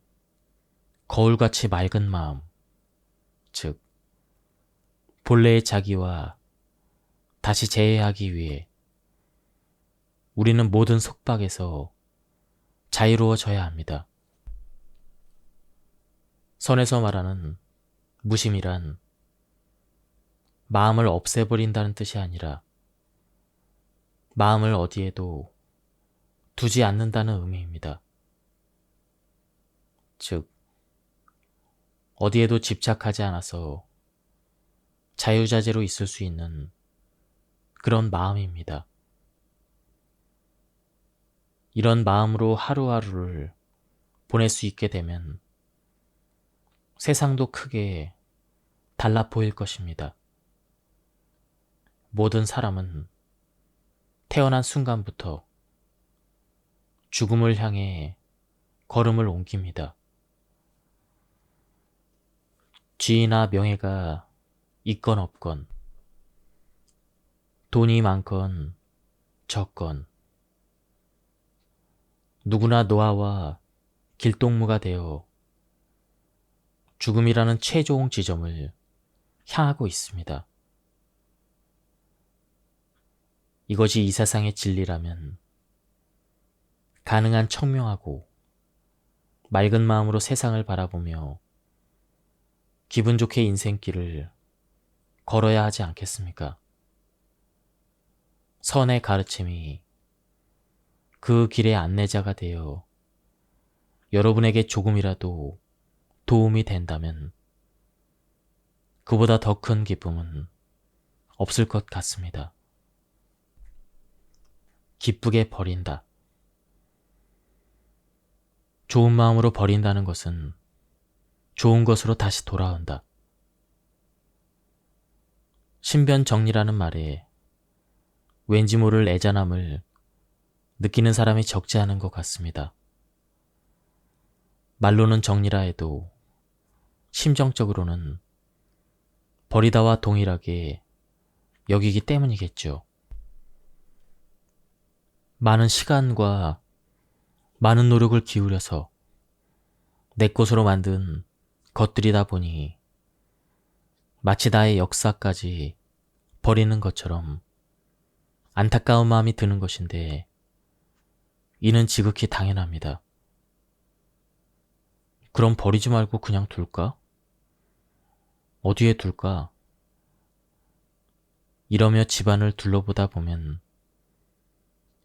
거울같이 맑은 마음, 즉 본래의 자기와 다시 재회하기 위해 우리는 모든 속박에서 자유로워져야 합니다. 선에서 말하는 무심이란 마음을 없애버린다는 뜻이 아니라 마음을 어디에도 두지 않는다는 의미입니다. 즉, 어디에도 집착하지 않아서 자유자재로 있을 수 있는 그런 마음입니다. 이런 마음으로 하루하루를 보낼 수 있게 되면 세상도 크게 달라 보일 것입니다. 모든 사람은 태어난 순간부터 죽음을 향해 걸음을 옮깁니다. 지위나 명예가 있건 없건, 돈이 많건 적건, 누구나 노아와 길동무가 되어 죽음이라는 최종 지점을 향하고 있습니다. 이것이 이 세상의 진리라면 가능한 청명하고 맑은 마음으로 세상을 바라보며 기분 좋게 인생길을 걸어야 하지 않겠습니까? 선의 가르침이 그 길의 안내자가 되어 여러분에게 조금이라도 도움이 된다면 그보다 더 큰 기쁨은 없을 것 같습니다. 기쁘게 버린다. 좋은 마음으로 버린다는 것은 좋은 것으로 다시 돌아온다. 신변정리라는 말에 왠지 모를 애잔함을 느끼는 사람이 적지 않은 것 같습니다. 말로는 정리라 해도 심정적으로는 버리다와 동일하게 여기기 때문이겠죠. 많은 시간과 많은 노력을 기울여서 내 것으로 만든 것들이다 보니 마치 나의 역사까지 버리는 것처럼 안타까운 마음이 드는 것인데 이는 지극히 당연합니다. 그럼 버리지 말고 그냥 둘까? 어디에 둘까? 이러며 집안을 둘러보다 보면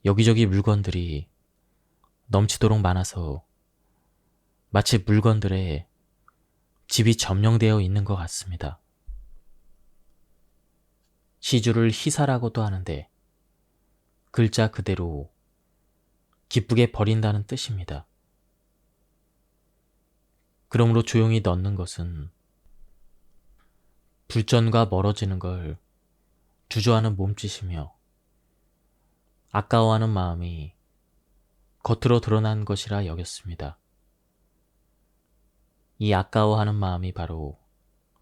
여기저기 물건들이 넘치도록 많아서 마치 물건들에 집이 점령되어 있는 것 같습니다. 시주를 희사라고도 하는데 글자 그대로 기쁘게 버린다는 뜻입니다. 그러므로 조용히 넣는 것은 불전과 멀어지는 걸 주저하는 몸짓이며 아까워하는 마음이 겉으로 드러난 것이라 여겼습니다. 이 아까워하는 마음이 바로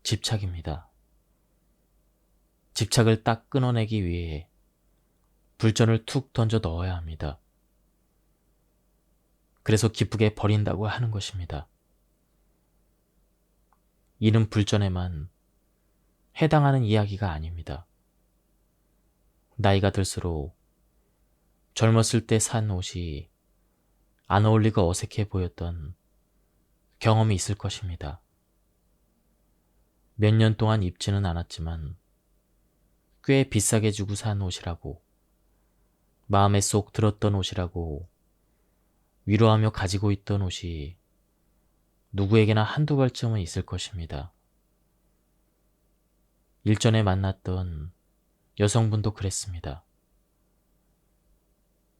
집착입니다. 집착을 딱 끊어내기 위해 불전을 툭 던져 넣어야 합니다. 그래서 기쁘게 버린다고 하는 것입니다. 이는 불전에만 해당하는 이야기가 아닙니다. 나이가 들수록 젊었을 때 산 옷이 안 어울리고 어색해 보였던 경험이 있을 것입니다. 몇 년 동안 입지는 않았지만 꽤 비싸게 주고 산 옷이라고, 마음에 쏙 들었던 옷이라고 위로하며 가지고 있던 옷이 누구에게나 한두 벌쯤은 있을 것입니다. 일전에 만났던 여성분도 그랬습니다.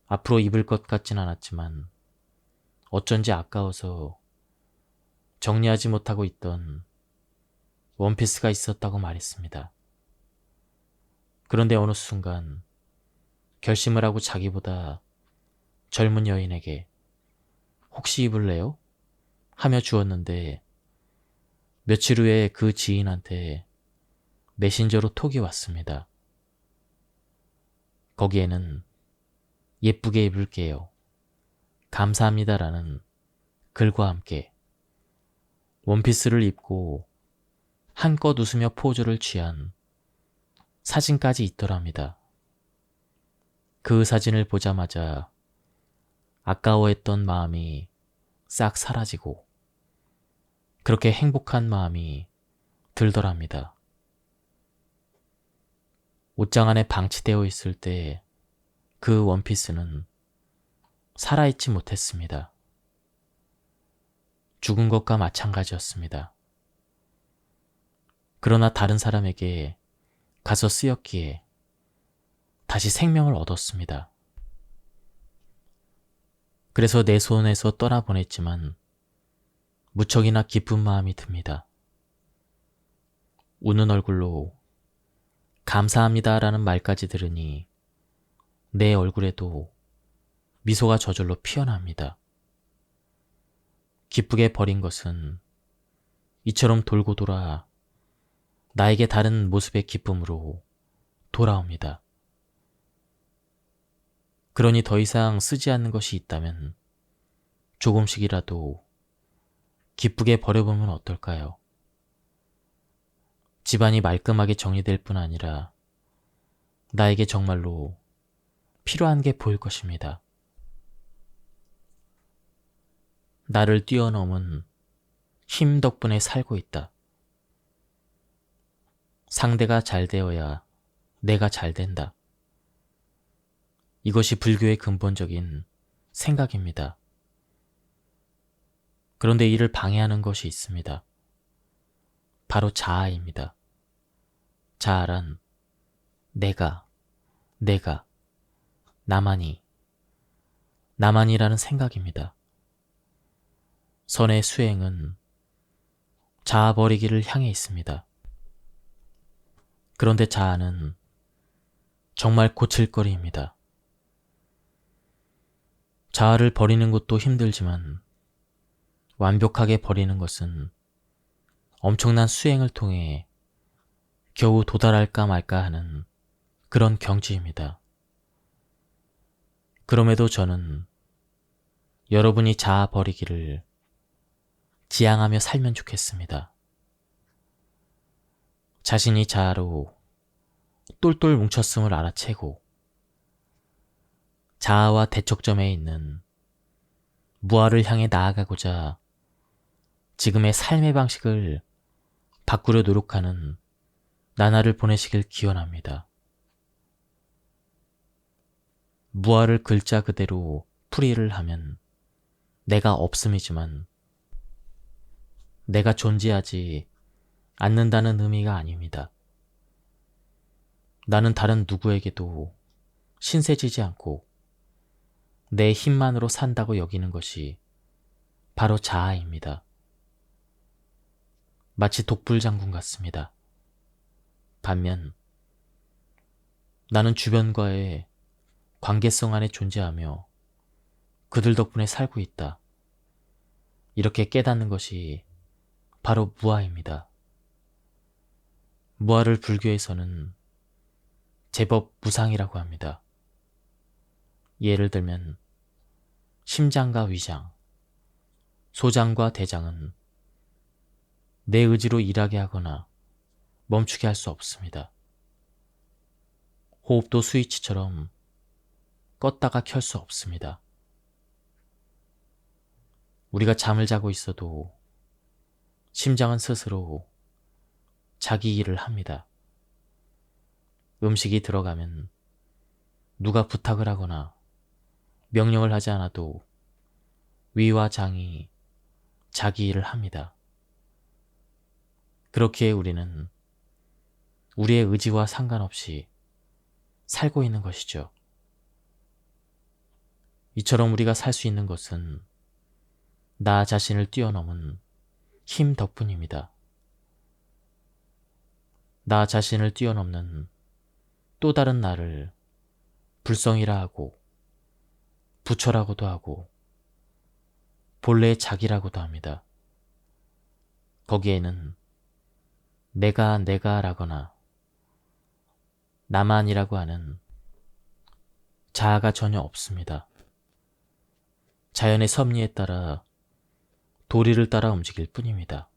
앞으로 입을 것 같진 않았지만 어쩐지 아까워서 정리하지 못하고 있던 원피스가 있었다고 말했습니다. 그런데 어느 순간 결심을 하고 자기보다 젊은 여인에게 혹시 입을래요? 하며 주었는데 며칠 후에 그 지인한테 메신저로 톡이 왔습니다. 거기에는 예쁘게 입을게요. 감사합니다라는 글과 함께 원피스를 입고 한껏 웃으며 포즈를 취한 사진까지 있더랍니다. 그 사진을 보자마자 아까워했던 마음이 싹 사라지고 그렇게 행복한 마음이 들더랍니다. 옷장 안에 방치되어 있을 때 그 원피스는 살아있지 못했습니다. 죽은 것과 마찬가지였습니다. 그러나 다른 사람에게 가서 쓰였기에 다시 생명을 얻었습니다. 그래서 내 손에서 떠나보냈지만 무척이나 기쁜 마음이 듭니다. 우는 얼굴로 감사합니다라는 말까지 들으니 내 얼굴에도 미소가 저절로 피어납니다. 기쁘게 버린 것은 이처럼 돌고 돌아 나에게 다른 모습의 기쁨으로 돌아옵니다. 그러니 더 이상 쓰지 않는 것이 있다면 조금씩이라도 기쁘게 버려보면 어떨까요? 집안이 말끔하게 정리될 뿐 아니라 나에게 정말로 필요한 게 보일 것입니다. 나를 뛰어넘은 힘 덕분에 살고 있다. 상대가 잘 되어야 내가 잘 된다. 이것이 불교의 근본적인 생각입니다. 그런데 이를 방해하는 것이 있습니다. 바로 자아입니다. 자아란 내가, 나만이라는 생각입니다. 선의 수행은 자아 버리기를 향해 있습니다. 그런데 자아는 정말 고칠거리입니다. 자아를 버리는 것도 힘들지만 완벽하게 버리는 것은 엄청난 수행을 통해 겨우 도달할까 말까 하는 그런 경지입니다. 그럼에도 저는 여러분이 자아 버리기를 지향하며 살면 좋겠습니다. 자신이 자아로 똘똘 뭉쳤음을 알아채고 자아와 대척점에 있는 무아를 향해 나아가고자 지금의 삶의 방식을 바꾸려 노력하는 나날을 보내시길 기원합니다. 무아를 글자 그대로 풀이를 하면 내가 없음이지만 내가 존재하지 않는다는 의미가 아닙니다. 나는 다른 누구에게도 신세지지 않고 내 힘만으로 산다고 여기는 것이 바로 자아입니다. 마치 독불장군 같습니다. 반면 나는 주변과의 관계성 안에 존재하며 그들 덕분에 살고 있다. 이렇게 깨닫는 것이 바로 무아입니다. 무아를 불교에서는 제법 무상이라고 합니다. 예를 들면 심장과 위장, 소장과 대장은 내 의지로 일하게 하거나 멈추게 할 수 없습니다. 호흡도 스위치처럼 껐다가 켤 수 없습니다. 우리가 잠을 자고 있어도 심장은 스스로 자기 일을 합니다. 음식이 들어가면 누가 부탁을 하거나 명령을 하지 않아도 위와 장이 자기 일을 합니다. 그렇기에 우리는 우리의 의지와 상관없이 살고 있는 것이죠. 이처럼 우리가 살 수 있는 것은 나 자신을 뛰어넘은 힘 덕분입니다. 나 자신을 뛰어넘는 또 다른 나를 불성이라 하고 부처라고도 하고 본래의 자기라고도 합니다. 거기에는 내가라거나 나만이라고 하는 자아가 전혀 없습니다. 자연의 섭리에 따라 도리를 따라 움직일 뿐입니다.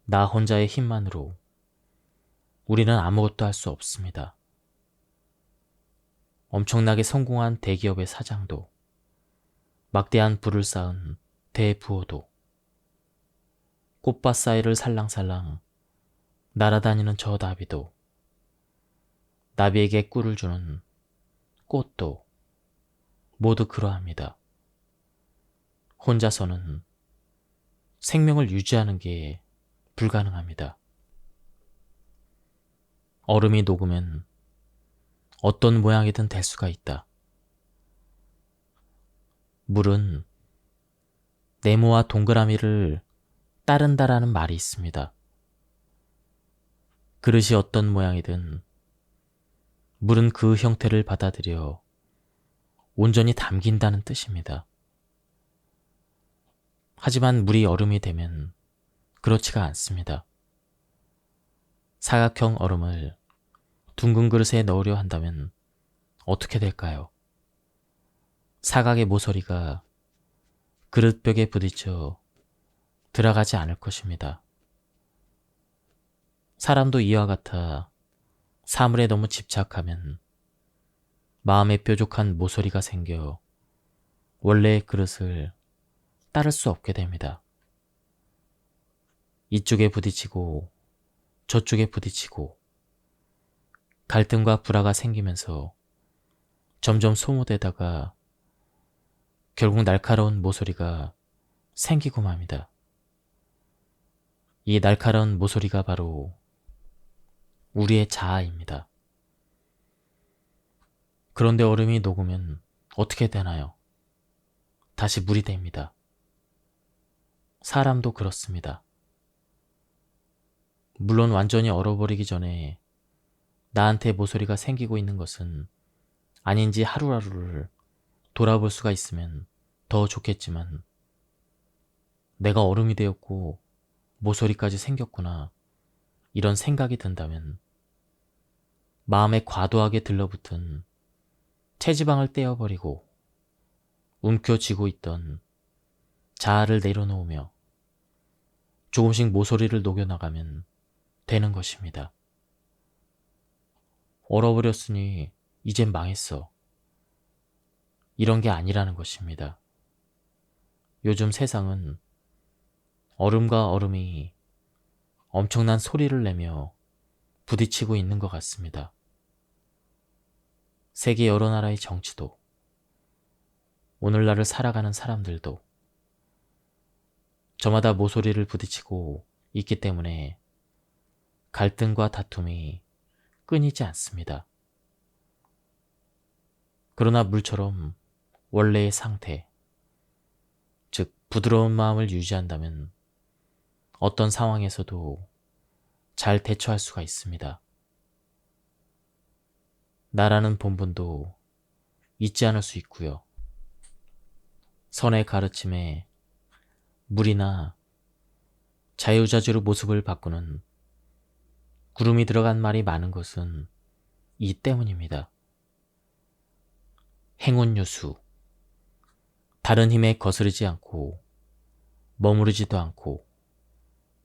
나 혼자의 힘만으로 우리는 아무것도 할 수 없습니다. 엄청나게 성공한 대기업의 사장도, 막대한 부를 쌓은 대부호도, 꽃밭 사이를 살랑살랑 날아다니는 저 나비도, 나비에게 꿀을 주는 꽃도 모두 그러합니다. 혼자서는 생명을 유지하는 게 불가능합니다. 얼음이 녹으면 어떤 모양이든 될 수가 있다. 물은 네모와 동그라미를 따른다라는 말이 있습니다. 그릇이 어떤 모양이든 물은 그 형태를 받아들여 온전히 담긴다는 뜻입니다. 하지만 물이 얼음이 되면 그렇지가 않습니다. 사각형 얼음을 둥근 그릇에 넣으려 한다면 어떻게 될까요? 사각의 모서리가 그릇벽에 부딪혀 들어가지 않을 것입니다. 사람도 이와 같아 사물에 너무 집착하면 마음에 뾰족한 모서리가 생겨 원래의 그릇을 따를 수 없게 됩니다. 이쪽에 부딪히고 저쪽에 부딪히고 갈등과 불화가 생기면서 점점 소모되다가 결국 날카로운 모서리가 생기고 맙니다. 이 날카로운 모서리가 바로 우리의 자아입니다. 그런데 얼음이 녹으면 어떻게 되나요? 다시 물이 됩니다. 사람도 그렇습니다. 물론 완전히 얼어버리기 전에 나한테 모서리가 생기고 있는 것은 아닌지 하루하루를 돌아볼 수가 있으면 더 좋겠지만 내가 얼음이 되었고 모서리까지 생겼구나 이런 생각이 든다면 마음에 과도하게 들러붙은 체지방을 떼어버리고 움켜쥐고 있던 자아를 내려놓으며 조금씩 모서리를 녹여나가면 되는 것입니다. 얼어버렸으니 이젠 망했어. 이런 게 아니라는 것입니다. 요즘 세상은 얼음과 얼음이 엄청난 소리를 내며 부딪히고 있는 것 같습니다. 세계 여러 나라의 정치도, 오늘날을 살아가는 사람들도 저마다 모서리를 부딪히고 있기 때문에 갈등과 다툼이 끊이지 않습니다. 그러나 물처럼 원래의 상태, 즉 부드러운 마음을 유지한다면 어떤 상황에서도 잘 대처할 수가 있습니다. 나라는 본분도 잊지 않을 수 있고요. 선의 가르침에 물이나 자유자재로 모습을 바꾸는 구름이 들어간 말이 많은 것은 이 때문입니다. 행운유수, 다른 힘에 거스르지 않고 머무르지도 않고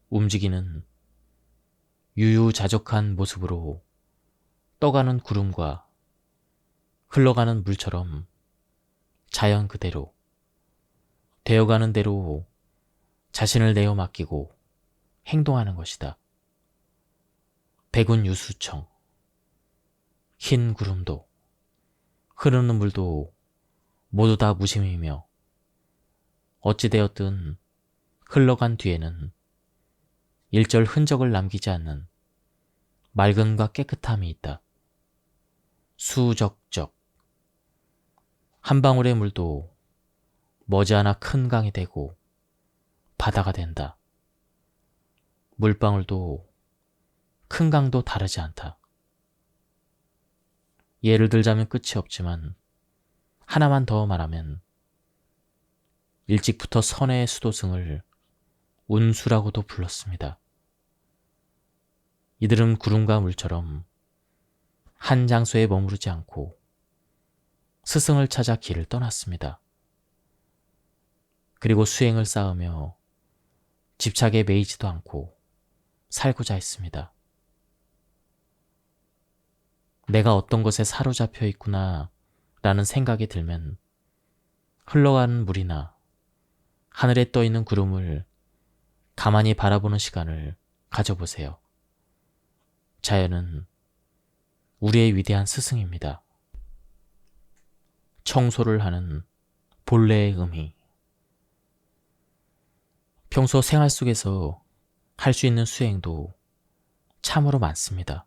움직이는 유유자적한 모습으로 떠가는 구름과 흘러가는 물처럼 자연 그대로 되어가는 대로 자신을 내어 맡기고 행동하는 것이다. 백운유수청, 흰 구름도 흐르는 물도 모두 다 무심이며 어찌되었든 흘러간 뒤에는 일절 흔적을 남기지 않는 맑음과 깨끗함이 있다. 수적적, 한 방울의 물도 머지않아 큰 강이 되고 바다가 된다. 물방울도 큰 강도 다르지 않다. 예를 들자면 끝이 없지만 하나만 더 말하면 일찍부터 선의 수도승을 운수라고도 불렀습니다. 이들은 구름과 물처럼 한 장소에 머무르지 않고 스승을 찾아 길을 떠났습니다. 그리고 수행을 쌓으며 집착에 매이지도 않고 살고자 했습니다. 내가 어떤 것에 사로잡혀 있구나 라는 생각이 들면 흘러가는 물이나 하늘에 떠 있는 구름을 가만히 바라보는 시간을 가져보세요. 자연은 우리의 위대한 스승입니다. 청소를 하는 본래의 의미. 평소 생활 속에서 할 수 있는 수행도 참으로 많습니다.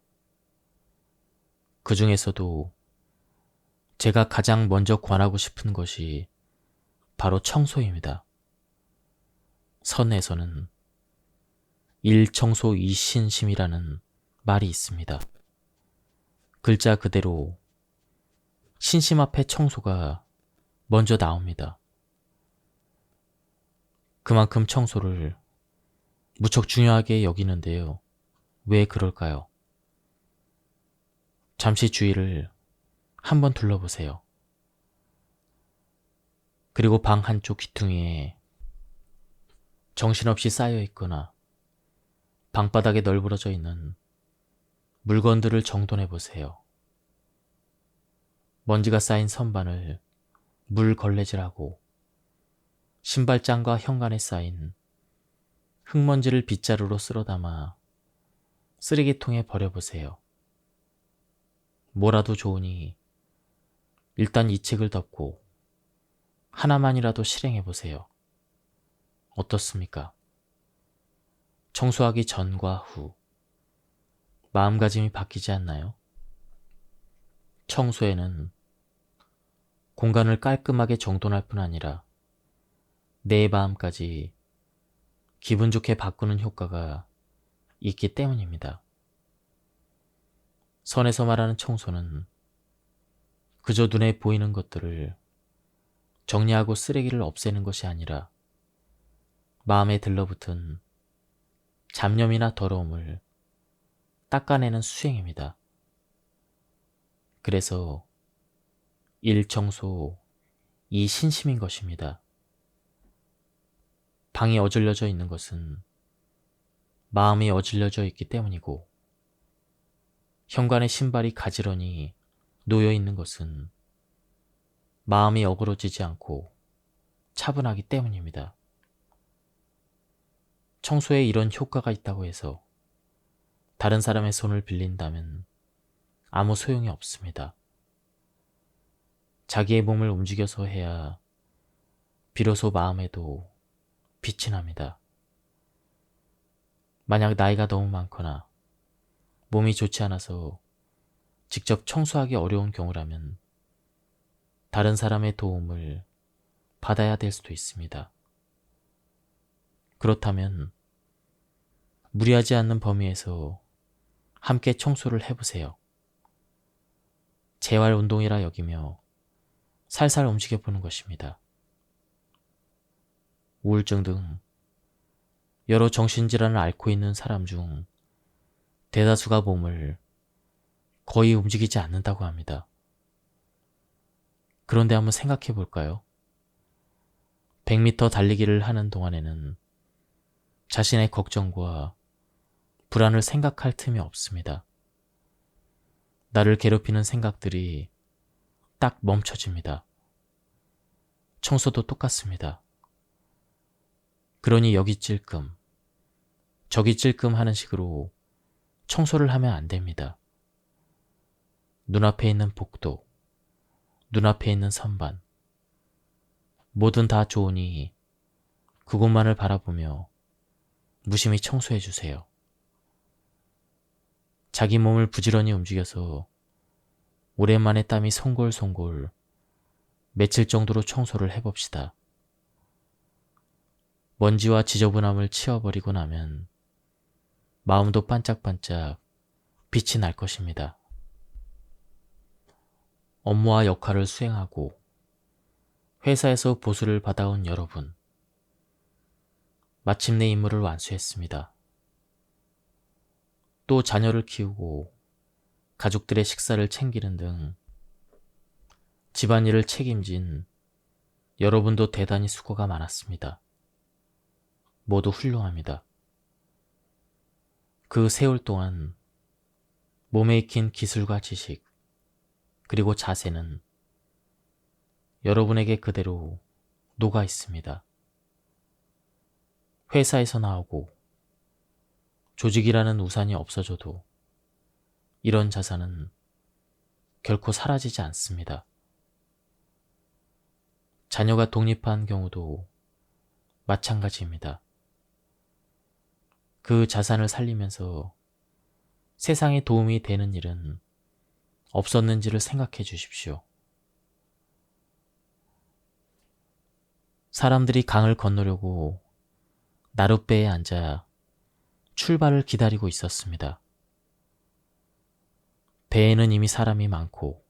그 중에서도 제가 가장 먼저 권하고 싶은 것이 바로 청소입니다. 선에서는 일청소 이신심이라는 말이 있습니다. 글자 그대로 신심 앞에 청소가 먼저 나옵니다. 그만큼 청소를 무척 중요하게 여기는데요. 왜 그럴까요? 잠시 주위를 한번 둘러보세요. 그리고 방 한쪽 귀퉁이에 정신없이 쌓여 있거나 방바닥에 널브러져 있는 물건들을 정돈해 보세요. 먼지가 쌓인 선반을 물 걸레질하고 신발장과 현관에 쌓인 흙먼지를 빗자루로 쓸어 담아 쓰레기통에 버려보세요. 뭐라도 좋으니 일단 이 책을 덮고 하나만이라도 실행해보세요. 어떻습니까? 청소하기 전과 후 마음가짐이 바뀌지 않나요? 청소에는 공간을 깔끔하게 정돈할 뿐 아니라 내 마음까지 기분 좋게 바꾸는 효과가 있기 때문입니다. 선에서 말하는 청소는 그저 눈에 보이는 것들을 정리하고 쓰레기를 없애는 것이 아니라 마음에 들러붙은 잡념이나 더러움을 닦아내는 수행입니다. 그래서 일청소 이신심인 것입니다. 방이 어질러져 있는 것은 마음이 어질러져 있기 때문이고 현관에 신발이 가지런히 놓여 있는 것은 마음이 어그러지지 않고 차분하기 때문입니다. 청소에 이런 효과가 있다고 해서 다른 사람의 손을 빌린다면 아무 소용이 없습니다. 자기의 몸을 움직여서 해야 비로소 마음에도 빛이 납니다. 만약 나이가 너무 많거나 몸이 좋지 않아서 직접 청소하기 어려운 경우라면 다른 사람의 도움을 받아야 될 수도 있습니다. 그렇다면 무리하지 않는 범위에서 함께 청소를 해보세요. 재활 운동이라 여기며 살살 움직여보는 것입니다. 우울증 등 여러 정신질환을 앓고 있는 사람 중 대다수가 몸을 거의 움직이지 않는다고 합니다. 그런데 한번 생각해 볼까요? 100m 달리기를 하는 동안에는 자신의 걱정과 불안을 생각할 틈이 없습니다. 나를 괴롭히는 생각들이 딱 멈춰집니다. 청소도 똑같습니다. 그러니 여기 찔끔, 저기 찔끔 하는 식으로 청소를 하면 안 됩니다. 눈앞에 있는 복도, 눈앞에 있는 선반, 뭐든 다 좋으니 그곳만을 바라보며 무심히 청소해 주세요. 자기 몸을 부지런히 움직여서 오랜만에 땀이 송골송골 며칠 정도로 청소를 해봅시다. 먼지와 지저분함을 치워버리고 나면 마음도 반짝반짝 빛이 날 것입니다. 업무와 역할을 수행하고 회사에서 보수를 받아온 여러분, 마침내 임무를 완수했습니다. 또 자녀를 키우고 가족들의 식사를 챙기는 등 집안일을 책임진 여러분도 대단히 수고가 많았습니다. 모두 훌륭합니다. 그 세월 동안 몸에 익힌 기술과 지식, 그리고 자세는 여러분에게 그대로 녹아 있습니다. 회사에서 나오고 조직이라는 우산이 없어져도 이런 자산은 결코 사라지지 않습니다. 자녀가 독립한 경우도 마찬가지입니다. 그 자산을 살리면서 세상에 도움이 되는 일은 없었는지를 생각해 주십시오. 사람들이 강을 건너려고 나룻배에 앉아 출발을 기다리고 있었습니다. 배에는 이미 사람이 많고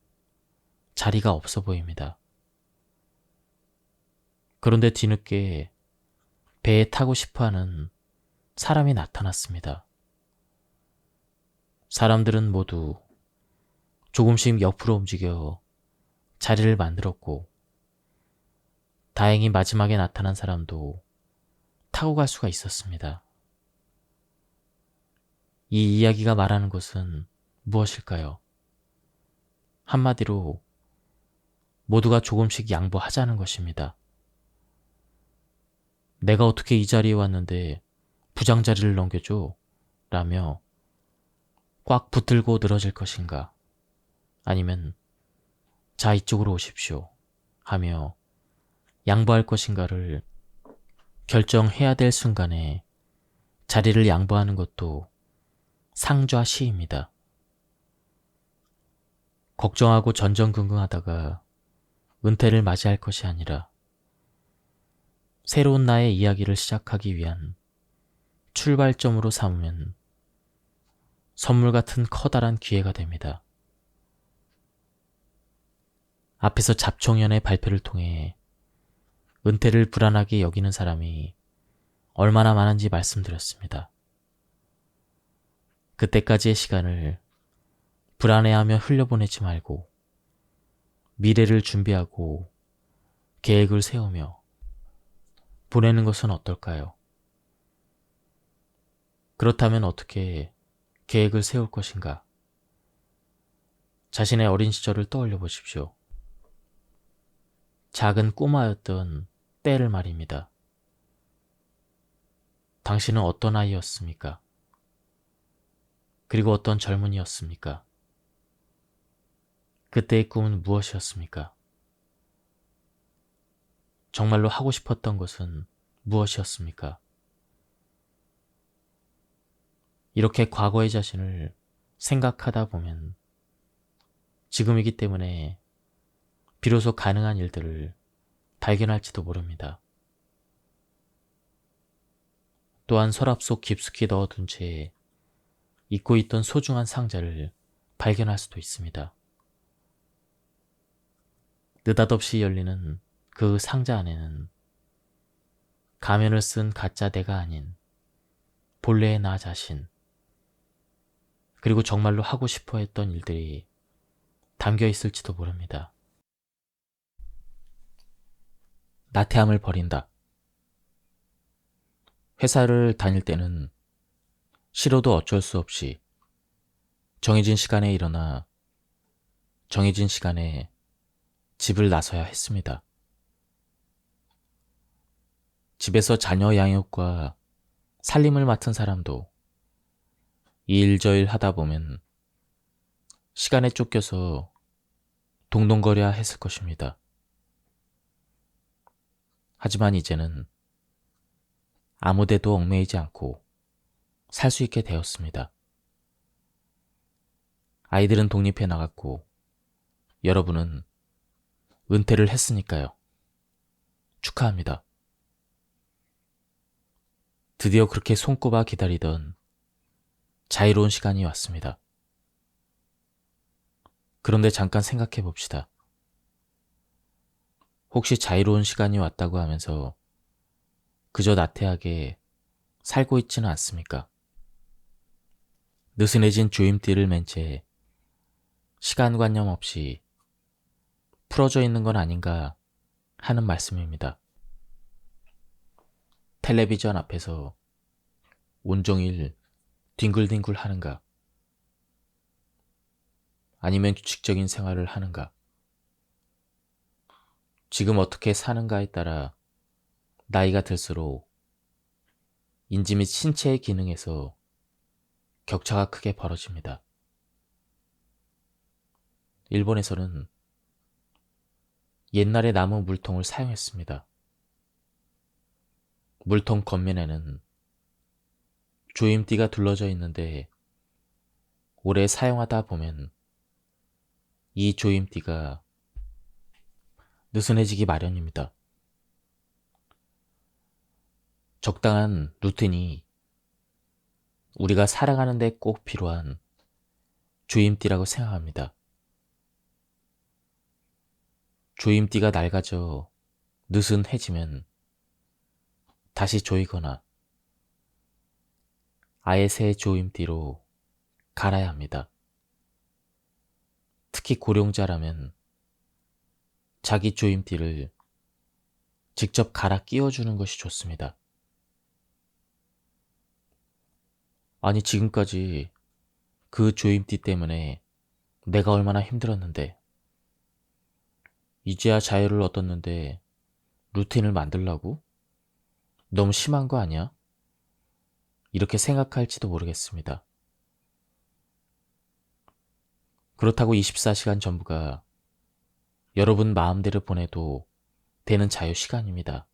자리가 없어 보입니다. 그런데 뒤늦게 배에 타고 싶어하는 사람이 나타났습니다. 사람들은 모두 조금씩 옆으로 움직여 자리를 만들었고, 다행히 마지막에 나타난 사람도 타고 갈 수가 있었습니다. 이 이야기가 말하는 것은 무엇일까요? 한마디로 모두가 조금씩 양보하자는 것입니다. 내가 어떻게 이 자리에 왔는데 부장 자리를 넘겨줘? 라며 꽉 붙들고 늘어질 것인가? 아니면 자, 이쪽으로 오십시오 하며 양보할 것인가를 결정해야 될 순간에 자리를 양보하는 것도 상좌시입니다. 걱정하고 전전긍긍하다가 은퇴를 맞이할 것이 아니라 새로운 나의 이야기를 시작하기 위한 출발점으로 삼으면 선물 같은 커다란 기회가 됩니다. 앞에서 잡청년의 발표를 통해 은퇴를 불안하게 여기는 사람이 얼마나 많은지 말씀드렸습니다. 그때까지의 시간을 불안해하며 흘려보내지 말고 미래를 준비하고 계획을 세우며 보내는 것은 어떨까요? 그렇다면 어떻게 계획을 세울 것인가? 자신의 어린 시절을 떠올려 보십시오. 작은 꼬마였던 때를 말입니다. 당신은 어떤 아이였습니까? 그리고 어떤 젊은이였습니까? 그때의 꿈은 무엇이었습니까? 정말로 하고 싶었던 것은 무엇이었습니까? 이렇게 과거의 자신을 생각하다 보면 지금이기 때문에 비로소 가능한 일들을 발견할지도 모릅니다. 또한 서랍 속 깊숙이 넣어둔 채 잊고 있던 소중한 상자를 발견할 수도 있습니다. 느닷없이 열리는 그 상자 안에는 가면을 쓴 가짜 내가 아닌 본래의 나 자신, 그리고 정말로 하고 싶어 했던 일들이 담겨 있을지도 모릅니다. 나태함을 버린다. 회사를 다닐 때는 싫어도 어쩔 수 없이 정해진 시간에 일어나 정해진 시간에 집을 나서야 했습니다. 집에서 자녀 양육과 살림을 맡은 사람도 이 일 저 일 하다 보면 시간에 쫓겨서 동동거려야 했을 것입니다. 하지만 이제는 아무데도 얽매이지 않고 살 수 있게 되었습니다. 아이들은 독립해 나갔고 여러분은 은퇴를 했으니까요. 축하합니다. 드디어 그렇게 손꼽아 기다리던 자유로운 시간이 왔습니다. 그런데 잠깐 생각해 봅시다. 혹시 자유로운 시간이 왔다고 하면서 그저 나태하게 살고 있지는 않습니까? 느슨해진 주임띠를 맨 채 시간관념 없이 풀어져 있는 건 아닌가 하는 말씀입니다. 텔레비전 앞에서 온종일 뒹굴뒹굴 하는가? 아니면 규칙적인 생활을 하는가? 지금 어떻게 사는가에 따라 나이가 들수록 인지 및 신체의 기능에서 격차가 크게 벌어집니다. 일본에서는 옛날에 나무 물통을 사용했습니다. 물통 겉면에는 조임띠가 둘러져 있는데 오래 사용하다 보면 이 조임띠가 느슨해지기 마련입니다. 적당한 루틴이 우리가 살아가는 데 꼭 필요한 조임띠라고 생각합니다. 조임띠가 낡아져 느슨해지면 다시 조이거나 아예 새 조임띠로 갈아야 합니다. 특히 고령자라면 자기 조임띠를 직접 갈아 끼워주는 것이 좋습니다. 아니, 지금까지 그 조임띠 때문에 내가 얼마나 힘들었는데 이제야 자유를 얻었는데 루틴을 만들라고? 너무 심한 거 아니야? 이렇게 생각할지도 모르겠습니다. 그렇다고 24시간 전부가 여러분 마음대로 보내도 되는 자유 시간입니다.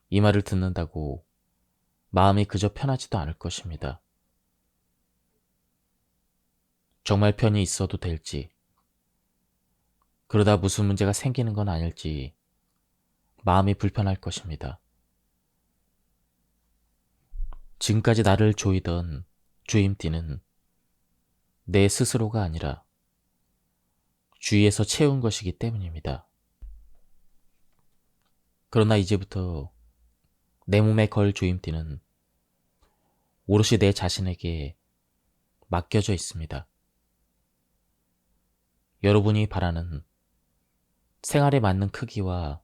이 말을 듣는다고 마음이 그저 편하지도 않을 것입니다. 정말 편히 있어도 될지, 그러다 무슨 문제가 생기는 건 아닐지 마음이 불편할 것입니다. 지금까지 나를 조이던 주임띠는 내 스스로가 아니라 주위에서 채운 것이기 때문입니다. 그러나 이제부터 내 몸에 걸 주임띠는 오롯이 내 자신에게 맡겨져 있습니다. 여러분이 바라는 생활에 맞는 크기와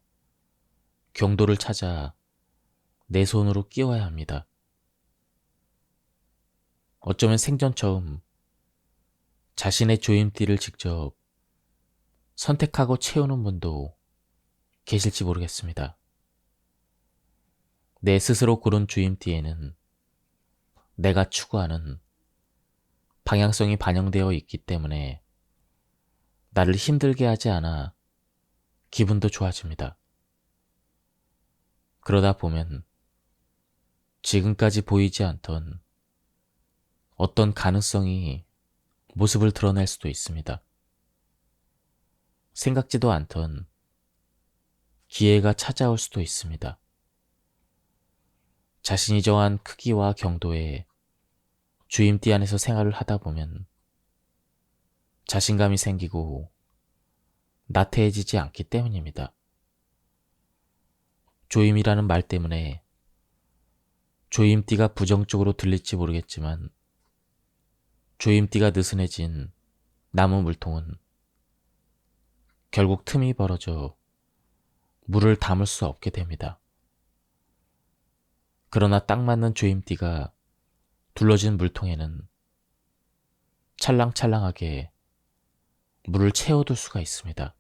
경도를 찾아 내 손으로 끼워야 합니다. 어쩌면 생전 처음 자신의 조임띠를 직접 선택하고 채우는 분도 계실지 모르겠습니다. 내 스스로 고른 주임띠에는 내가 추구하는 방향성이 반영되어 있기 때문에 나를 힘들게 하지 않아 기분도 좋아집니다. 그러다 보면 지금까지 보이지 않던 어떤 가능성이 모습을 드러낼 수도 있습니다. 생각지도 않던 기회가 찾아올 수도 있습니다. 자신이 정한 크기와 경도의 주임띠 안에서 생활을 하다 보면 자신감이 생기고 나태해지지 않기 때문입니다. 조임이라는 말 때문에 조임띠가 부정적으로 들릴지 모르겠지만 조임띠가 느슨해진 나무 물통은 결국 틈이 벌어져 물을 담을 수 없게 됩니다. 그러나 딱 맞는 조임띠가 둘러진 물통에는 찰랑찰랑하게 물을 채워둘 수가 있습니다.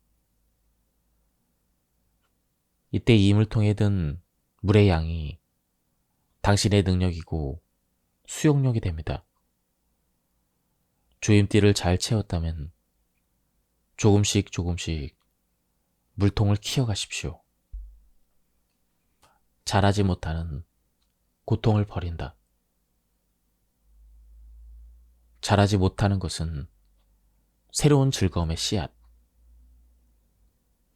이때 이 물통에 든 물의 양이 당신의 능력이고 수용력이 됩니다. 조임띠를 잘 채웠다면 조금씩 물통을 키워가십시오. 잘하지 못하는 고통을 버린다. 잘하지 못하는 것은 새로운 즐거움의 씨앗.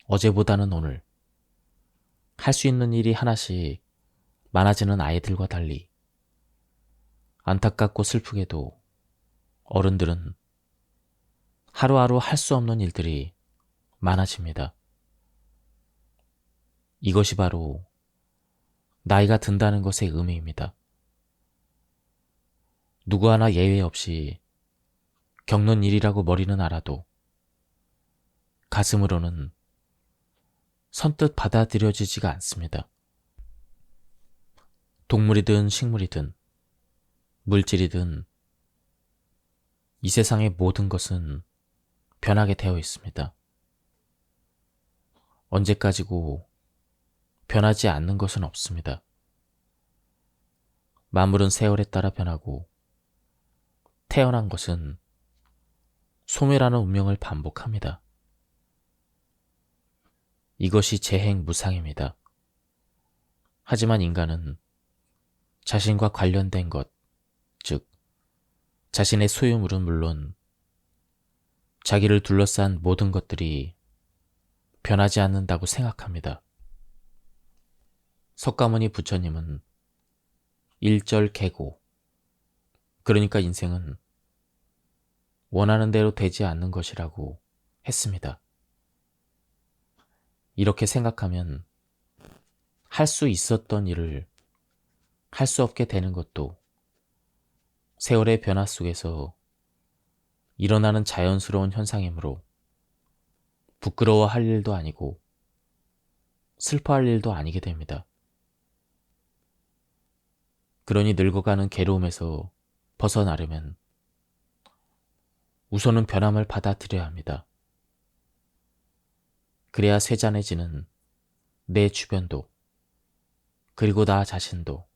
어제보다는 오늘 할 수 있는 일이 하나씩 많아지는 아이들과 달리 안타깝고 슬프게도 어른들은 하루하루 할 수 없는 일들이 많아집니다. 이것이 바로 나이가 든다는 것의 의미입니다. 누구 하나 예외 없이 겪는 일이라고 머리는 알아도 가슴으로는 선뜻 받아들여지지가 않습니다. 동물이든 식물이든 물질이든 이 세상의 모든 것은 변하게 되어 있습니다. 언제까지고 변하지 않는 것은 없습니다. 만물은 세월에 따라 변하고 태어난 것은 소멸하는 운명을 반복합니다. 이것이 재행무상입니다. 하지만 인간은 자신과 관련된 것, 즉 자신의 소유물은 물론 자기를 둘러싼 모든 것들이 변하지 않는다고 생각합니다. 석가모니 부처님은 일절개고, 그러니까 인생은 원하는 대로 되지 않는 것이라고 했습니다. 이렇게 생각하면 할 수 있었던 일을 할 수 없게 되는 것도 세월의 변화 속에서 일어나는 자연스러운 현상이므로 부끄러워할 일도 아니고 슬퍼할 일도 아니게 됩니다. 그러니 늙어가는 괴로움에서 벗어나려면 우선은 변함을 받아들여야 합니다. 그래야 쇠잔해지는 내 주변도 그리고 나 자신도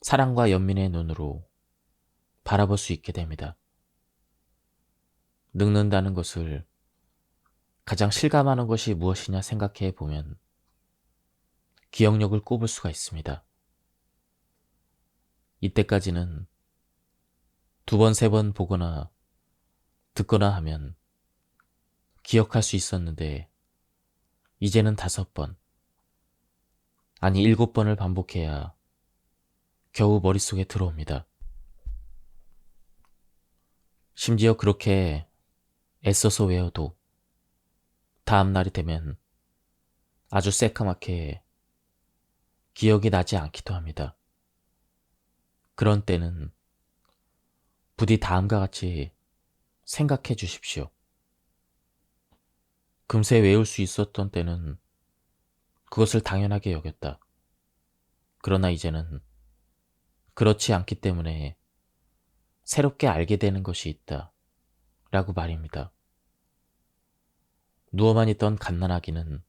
사랑과 연민의 눈으로 바라볼 수 있게 됩니다. 늙는다는 것을 가장 실감하는 것이 무엇이냐 생각해 보면 기억력을 꼽을 수가 있습니다. 이때까지는 2번, 3번 보거나 듣거나 하면 기억할 수 있었는데 이제는 5번, 아니 7번을 반복해야 겨우 머릿속에 들어옵니다. 심지어 그렇게 애써서 외워도 다음 날이 되면 아주 새까맣게 기억이 나지 않기도 합니다. 그런 때는 부디 다음과 같이 생각해 주십시오. 금세 외울 수 있었던 때는 그것을 당연하게 여겼다. 그러나 이제는 그렇지 않기 때문에 새롭게 알게 되는 것이 있다. 라고 말입니다. 누워만 있던 갓난아기는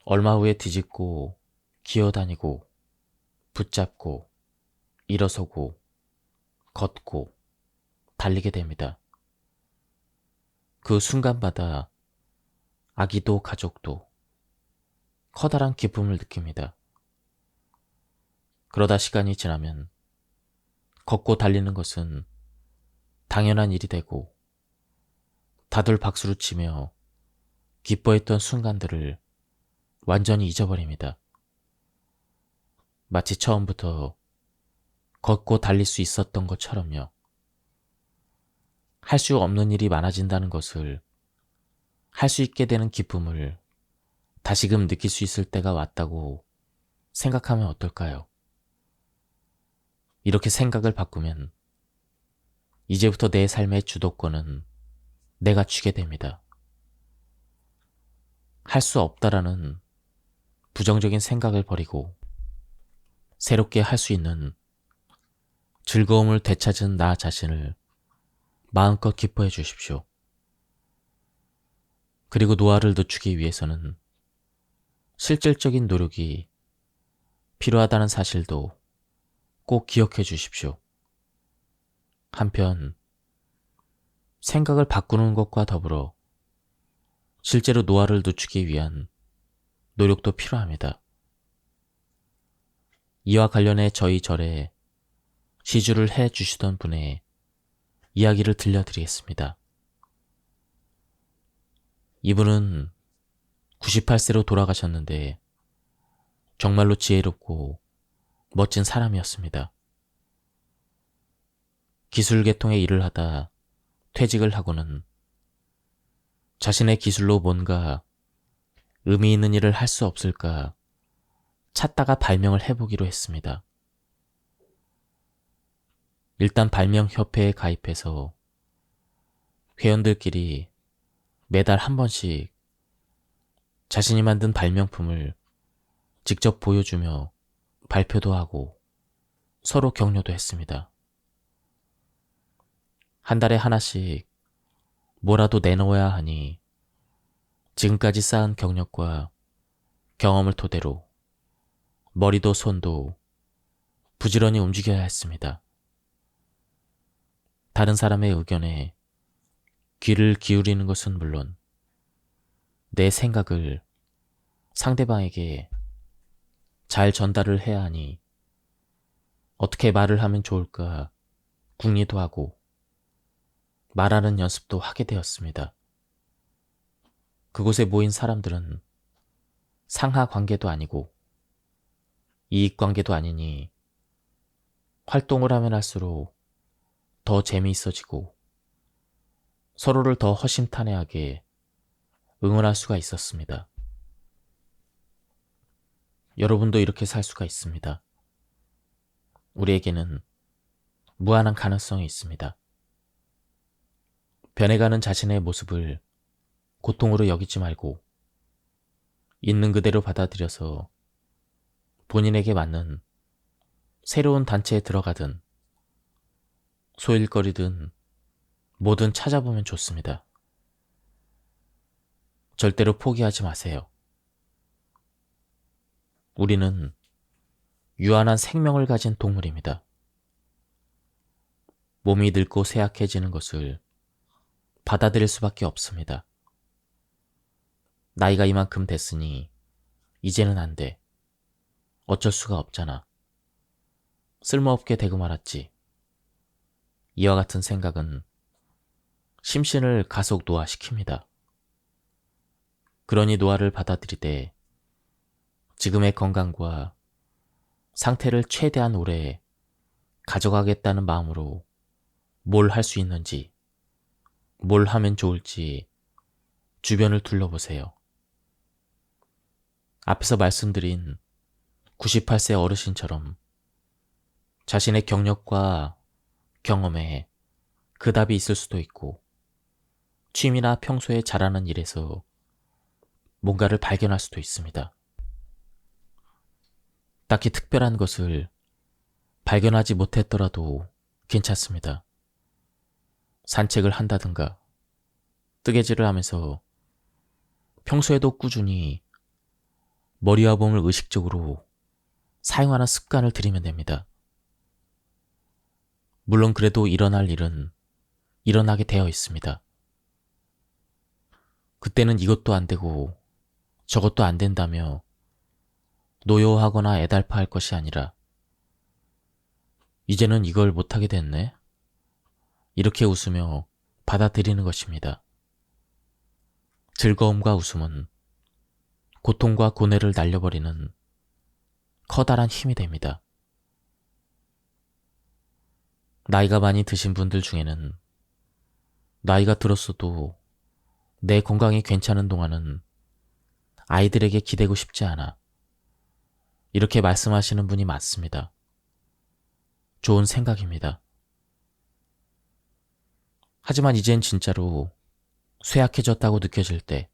얼마 후에 뒤집고 기어다니고 붙잡고 일어서고 걷고 달리게 됩니다. 그 순간마다 아기도 가족도 커다란 기쁨을 느낍니다. 그러다 시간이 지나면 걷고 달리는 것은 당연한 일이 되고 다들 박수를 치며 기뻐했던 순간들을 완전히 잊어버립니다. 마치 처음부터 걷고 달릴 수 있었던 것처럼요. 할 수 없는 일이 많아진다는 것을 할 수 있게 되는 기쁨을 다시금 느낄 수 있을 때가 왔다고 생각하면 어떨까요? 이렇게 생각을 바꾸면 이제부터 내 삶의 주도권은 내가 쥐게 됩니다. 할 수 없다라는 부정적인 생각을 버리고 새롭게 할 수 있는 즐거움을 되찾은 나 자신을 마음껏 기뻐해 주십시오. 그리고 노화를 늦추기 위해서는 실질적인 노력이 필요하다는 사실도 꼭 기억해 주십시오. 한편 생각을 바꾸는 것과 더불어 실제로 노화를 늦추기 위한 노력도 필요합니다. 이와 관련해 저희 절에 시주를 해 주시던 분의 이야기를 들려드리겠습니다. 이분은 98세로 돌아가셨는데 정말로 지혜롭고 멋진 사람이었습니다. 기술 계통의 일을 하다 퇴직을 하고는 자신의 기술로 뭔가 의미 있는 일을 할 수 없을까 찾다가 발명을 해보기로 했습니다. 일단 발명협회에 가입해서 회원들끼리 매달 한 번씩 자신이 만든 발명품을 직접 보여주며 발표도 하고 서로 격려도 했습니다. 한 달에 하나씩 뭐라도 내놓아야 하니 지금까지 쌓은 경력과 경험을 토대로 머리도 손도 부지런히 움직여야 했습니다. 다른 사람의 의견에 귀를 기울이는 것은 물론 내 생각을 상대방에게 잘 전달을 해야 하니 어떻게 말을 하면 좋을까 궁리도 하고 말하는 연습도 하게 되었습니다. 그곳에 모인 사람들은 상하 관계도 아니고 이익 관계도 아니니 활동을 하면 할수록 더 재미있어지고 서로를 더 허심탄회하게 응원할 수가 있었습니다. 여러분도 이렇게 살 수가 있습니다. 우리에게는 무한한 가능성이 있습니다. 변해가는 자신의 모습을 고통으로 여기지 말고 있는 그대로 받아들여서 본인에게 맞는 새로운 단체에 들어가든 소일거리든 뭐든 찾아보면 좋습니다. 절대로 포기하지 마세요. 우리는 유한한 생명을 가진 동물입니다. 몸이 늙고 쇠약해지는 것을 받아들일 수밖에 없습니다. 나이가 이만큼 됐으니 이제는 안 돼. 어쩔 수가 없잖아. 쓸모없게 되고 말았지. 이와 같은 생각은 심신을 가속 노화시킵니다. 그러니 노화를 받아들이되 지금의 건강과 상태를 최대한 오래 가져가겠다는 마음으로 뭘 할 수 있는지, 뭘 하면 좋을지 주변을 둘러보세요. 앞에서 말씀드린 98세 어르신처럼 자신의 경력과 경험에 그 답이 있을 수도 있고 취미나 평소에 잘하는 일에서 뭔가를 발견할 수도 있습니다. 딱히 특별한 것을 발견하지 못했더라도 괜찮습니다. 산책을 한다든가 뜨개질을 하면서 평소에도 꾸준히 머리와 몸을 의식적으로 사용하는 습관을 들이면 됩니다. 물론 그래도 일어날 일은 일어나게 되어 있습니다. 그때는 이것도 안 되고 저것도 안 된다며 노여워하거나 애달파할 것이 아니라 이제는 이걸 못하게 됐네? 이렇게 웃으며 받아들이는 것입니다. 즐거움과 웃음은 고통과 고뇌를 날려버리는 커다란 힘이 됩니다. 나이가 많이 드신 분들 중에는 나이가 들었어도 내 건강이 괜찮은 동안은 아이들에게 기대고 싶지 않아. 이렇게 말씀하시는 분이 많습니다. 좋은 생각입니다. 하지만 이젠 진짜로 쇠약해졌다고 느껴질 때,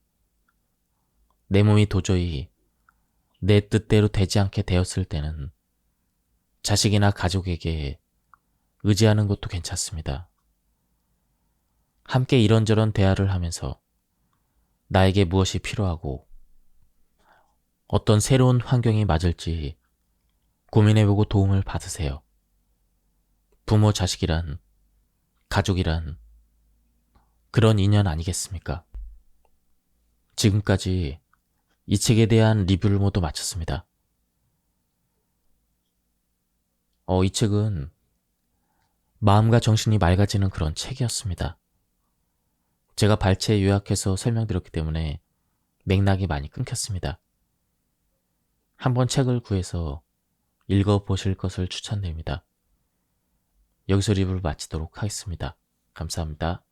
내 몸이 도저히 내 뜻대로 되지 않게 되었을 때는 자식이나 가족에게 의지하는 것도 괜찮습니다. 함께 이런저런 대화를 하면서 나에게 무엇이 필요하고 어떤 새로운 환경이 맞을지 고민해보고 도움을 받으세요. 부모, 자식이란, 가족이란 그런 인연 아니겠습니까? 지금까지 이 책에 대한 리뷰를 모두 마쳤습니다. 이 책은 마음과 정신이 맑아지는 그런 책이었습니다. 제가 발췌 요약해서 설명드렸기 때문에 맥락이 많이 끊겼습니다. 한번 책을 구해서 읽어보실 것을 추천드립니다. 여기서 리뷰를 마치도록 하겠습니다. 감사합니다.